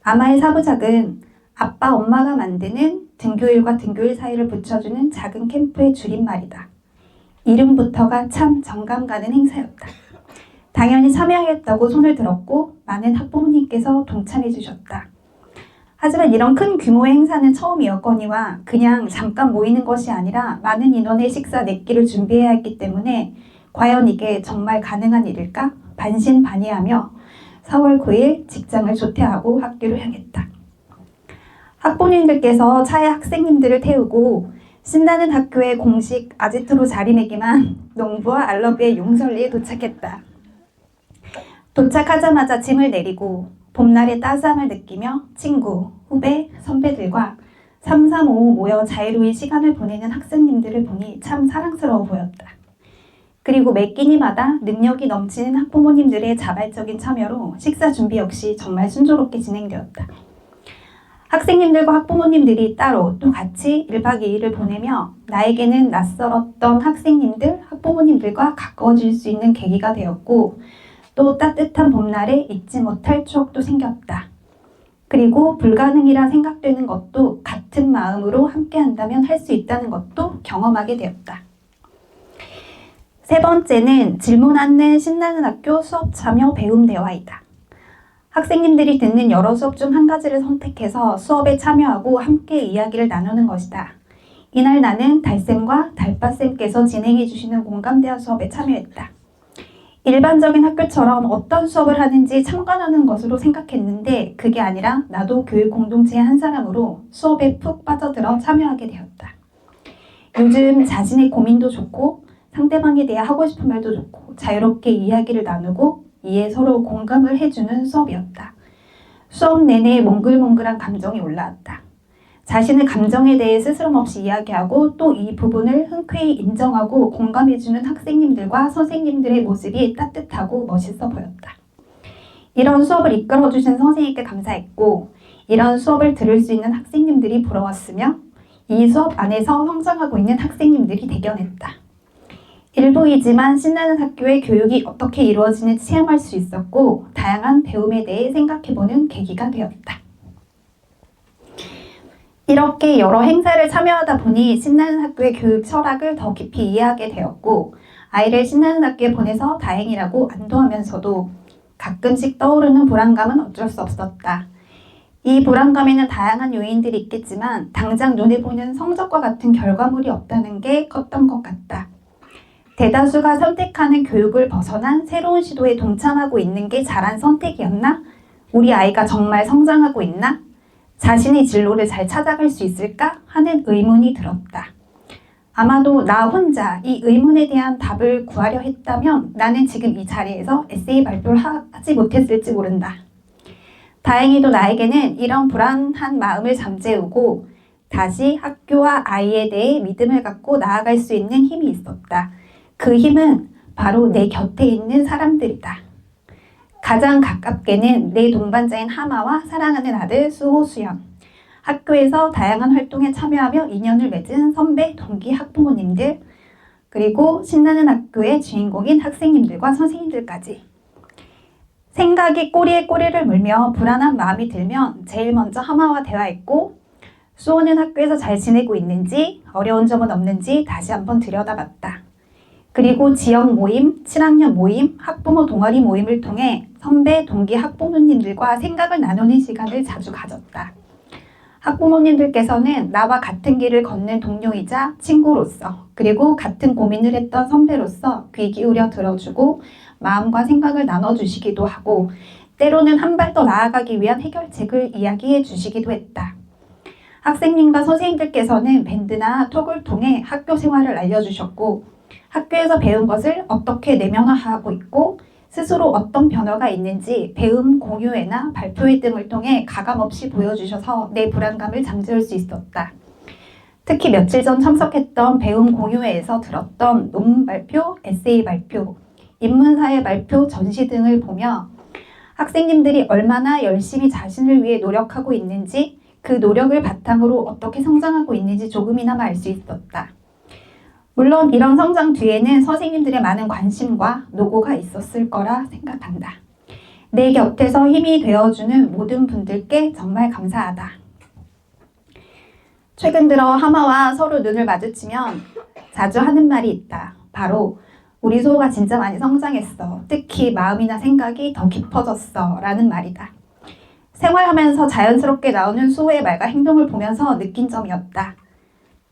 아마의 사부작은 아빠, 엄마가 만드는 등교일과 등교일 사이를 붙여주는 작은 캠프의 줄임말이다. 이름부터가 참 정감 가는 행사였다. 당연히 참여하겠다고 손을 들었고 많은 학부모님께서 동참해 주셨다. 하지만 이런 큰 규모의 행사는 처음이었거니와 그냥 잠깐 모이는 것이 아니라 많은 인원의 식사 4끼를 준비해야 했기 때문에 과연 이게 정말 가능한 일일까? 반신반의하며 4월 9일 직장을 조퇴하고 학교를 향했다. 학부모님들께서 차에 학생님들을 태우고 신나는 학교의 공식 아지트로 자리매김한 농부와 알러비의 용설리에 도착했다. 도착하자마자 짐을 내리고 봄날의 따스함을 느끼며 친구, 후배, 선배들과 335 모여 자유로이 시간을 보내는 학생님들을 보니 참 사랑스러워 보였다. 그리고 매 끼니마다 능력이 넘치는 학부모님들의 자발적인 참여로 식사 준비 역시 정말 순조롭게 진행되었다. 학생님들과 학부모님들이 따로 또 같이 1박 2일을 보내며 나에게는 낯설었던 학생님들, 학부모님들과 가까워질 수 있는 계기가 되었고 또 따뜻한 봄날에 잊지 못할 추억도 생겼다. 그리고 불가능이라 생각되는 것도 같은 마음으로 함께 한다면 할 수 있다는 것도 경험하게 되었다. 세 번째는 질문 않는 신나는 학교 수업 참여 배움 대화이다. 학생님들이 듣는 여러 수업 중 한 가지를 선택해서 수업에 참여하고 함께 이야기를 나누는 것이다. 이날 나는 달쌤과 달빠쌤께서 진행해 주시는 공감대화 수업에 참여했다. 일반적인 학교처럼 어떤 수업을 하는지 참관하는 것으로 생각했는데 그게 아니라 나도 교육 공동체의 한 사람으로 수업에 푹 빠져들어 참여하게 되었다. 요즘 자신의 고민도 좋고 상대방에 대해 하고 싶은 말도 좋고 자유롭게 이야기를 나누고 이에 서로 공감을 해주는 수업이었다. 수업 내내 몽글몽글한 감정이 올라왔다. 자신의 감정에 대해 스스럼 없이 이야기하고 또 이 부분을 흔쾌히 인정하고 공감해주는 학생님들과 선생님들의 모습이 따뜻하고 멋있어 보였다. 이런 수업을 이끌어주신 선생님께 감사했고 이런 수업을 들을 수 있는 학생님들이 부러웠으며 이 수업 안에서 성장하고 있는 학생님들이 대견했다. 일부이지만 신나는 학교의 교육이 어떻게 이루어지는지 체험할 수 있었고 다양한 배움에 대해 생각해보는 계기가 되었다. 이렇게 여러 행사를 참여하다 보니 신나는 학교의 교육 철학을 더 깊이 이해하게 되었고 아이를 신나는 학교에 보내서 다행이라고 안도하면서도 가끔씩 떠오르는 불안감은 어쩔 수 없었다. 이 불안감에는 다양한 요인들이 있겠지만 당장 눈에 보이는 성적과 같은 결과물이 없다는 게 컸던 것 같다. 대다수가 선택하는 교육을 벗어난 새로운 시도에 동참하고 있는 게 잘한 선택이었나? 우리 아이가 정말 성장하고 있나? 자신의 진로를 잘 찾아갈 수 있을까? 하는 의문이 들었다. 아마도 나 혼자 이 의문에 대한 답을 구하려 했다면 나는 지금 이 자리에서 에세이 발표를 하지 못했을지 모른다. 다행히도 나에게는 이런 불안한 마음을 잠재우고 다시 학교와 아이에 대해 믿음을 갖고 나아갈 수 있는 힘이 있었다. 그 힘은 바로 내 곁에 있는 사람들이다. 가장 가깝게는 내 동반자인 하마와 사랑하는 아들 수호, 수연, 학교에서 다양한 활동에 참여하며 인연을 맺은 선배, 동기, 학부모님들, 그리고 신나는 학교의 주인공인 학생님들과 선생님들까지. 생각이 꼬리에 꼬리를 물며 불안한 마음이 들면 제일 먼저 하마와 대화했고 수호는 학교에서 잘 지내고 있는지 어려운 점은 없는지 다시 한번 들여다봤다. 그리고 지역 모임, 7학년 모임, 학부모 동아리 모임을 통해 선배, 동기, 학부모님들과 생각을 나누는 시간을 자주 가졌다. 학부모님들께서는 나와 같은 길을 걷는 동료이자 친구로서 그리고 같은 고민을 했던 선배로서 귀 기울여 들어주고 마음과 생각을 나눠주시기도 하고 때로는 한 발 더 나아가기 위한 해결책을 이야기해 주시기도 했다. 학생님과 선생님들께서는 밴드나 톡을 통해 학교 생활을 알려주셨고 학교에서 배운 것을 어떻게 내면화하고 있고 스스로 어떤 변화가 있는지 배움 공유회나 발표회 등을 통해 가감없이 보여주셔서 내 불안감을 잠재울 수 있었다. 특히 며칠 전 참석했던 배움 공유회에서 들었던 논문 발표, 에세이 발표, 인문사회 발표, 전시 등을 보며 학생님들이 얼마나 열심히 자신을 위해 노력하고 있는지 그 노력을 바탕으로 어떻게 성장하고 있는지 조금이나마 알 수 있었다. 물론 이런 성장 뒤에는 선생님들의 많은 관심과 노고가 있었을 거라 생각한다. 내 곁에서 힘이 되어주는 모든 분들께 정말 감사하다. 최근 들어 하마와 서로 눈을 마주치면 자주 하는 말이 있다. 바로 우리 수호가 진짜 많이 성장했어. 특히 마음이나 생각이 더 깊어졌어. 라는 말이다. 생활하면서 자연스럽게 나오는 수호의 말과 행동을 보면서 느낀 점이었다.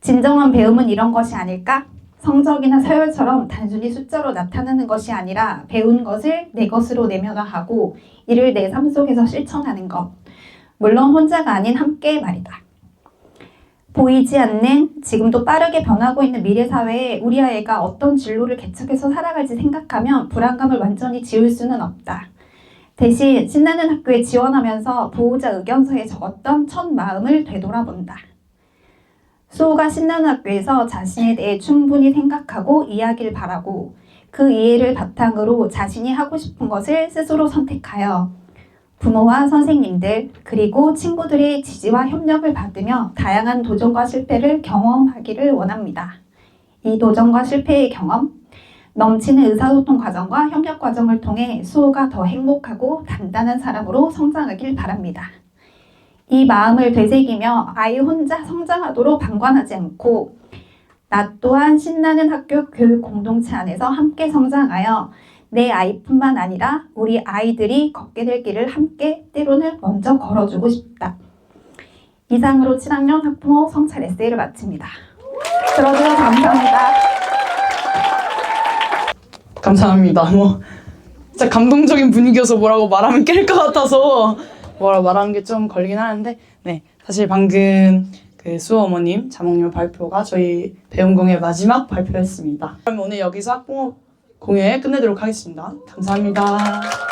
진정한 배움은 이런 것이 아닐까? 성적이나 서열처럼 단순히 숫자로 나타나는 것이 아니라 배운 것을 내 것으로 내면화하고 이를 내 삶 속에서 실천하는 것. 물론 혼자가 아닌 함께 말이다. 보이지 않는 지금도 빠르게 변하고 있는 미래 사회에 우리 아이가 어떤 진로를 개척해서 살아갈지 생각하면 불안감을 완전히 지울 수는 없다. 대신 신나는 학교에 지원하면서 보호자 의견서에 적었던 첫 마음을 되돌아본다. 수호가 신나는 학교에서 자신에 대해 충분히 생각하고 이해하길 바라고 그 이해를 바탕으로 자신이 하고 싶은 것을 스스로 선택하여 부모와 선생님들 그리고 친구들의 지지와 협력을 받으며 다양한 도전과 실패를 경험하기를 원합니다. 이 도전과 실패의 경험, 넘치는 의사소통 과정과 협력 과정을 통해 수호가 더 행복하고 단단한 사람으로 성장하길 바랍니다. 이 마음을 되새기며 아이 혼자 성장하도록 방관하지 않고 나 또한 신나는 학교 교육 공동체 안에서 함께 성장하여 내 아이뿐만 아니라 우리 아이들이 걷게 될 길을 함께 때로는 먼저 걸어주고 싶다. 이상으로 7학년 학부모 성찰 에세이를 마칩니다. 들어주셔서 감사합니다. 감사합니다. 진짜 감동적인 분위기여서 뭐라고 말하면 깰 것 같아서 뭐라 말하는 게 좀 걸리긴 하는데, 네, 사실 방금 그 수호 어머님 자몽요 발표가 저희 배움공의 마지막 발표였습니다. 그럼 오늘 여기서 학부모 공예 끝내도록 하겠습니다. 감사합니다.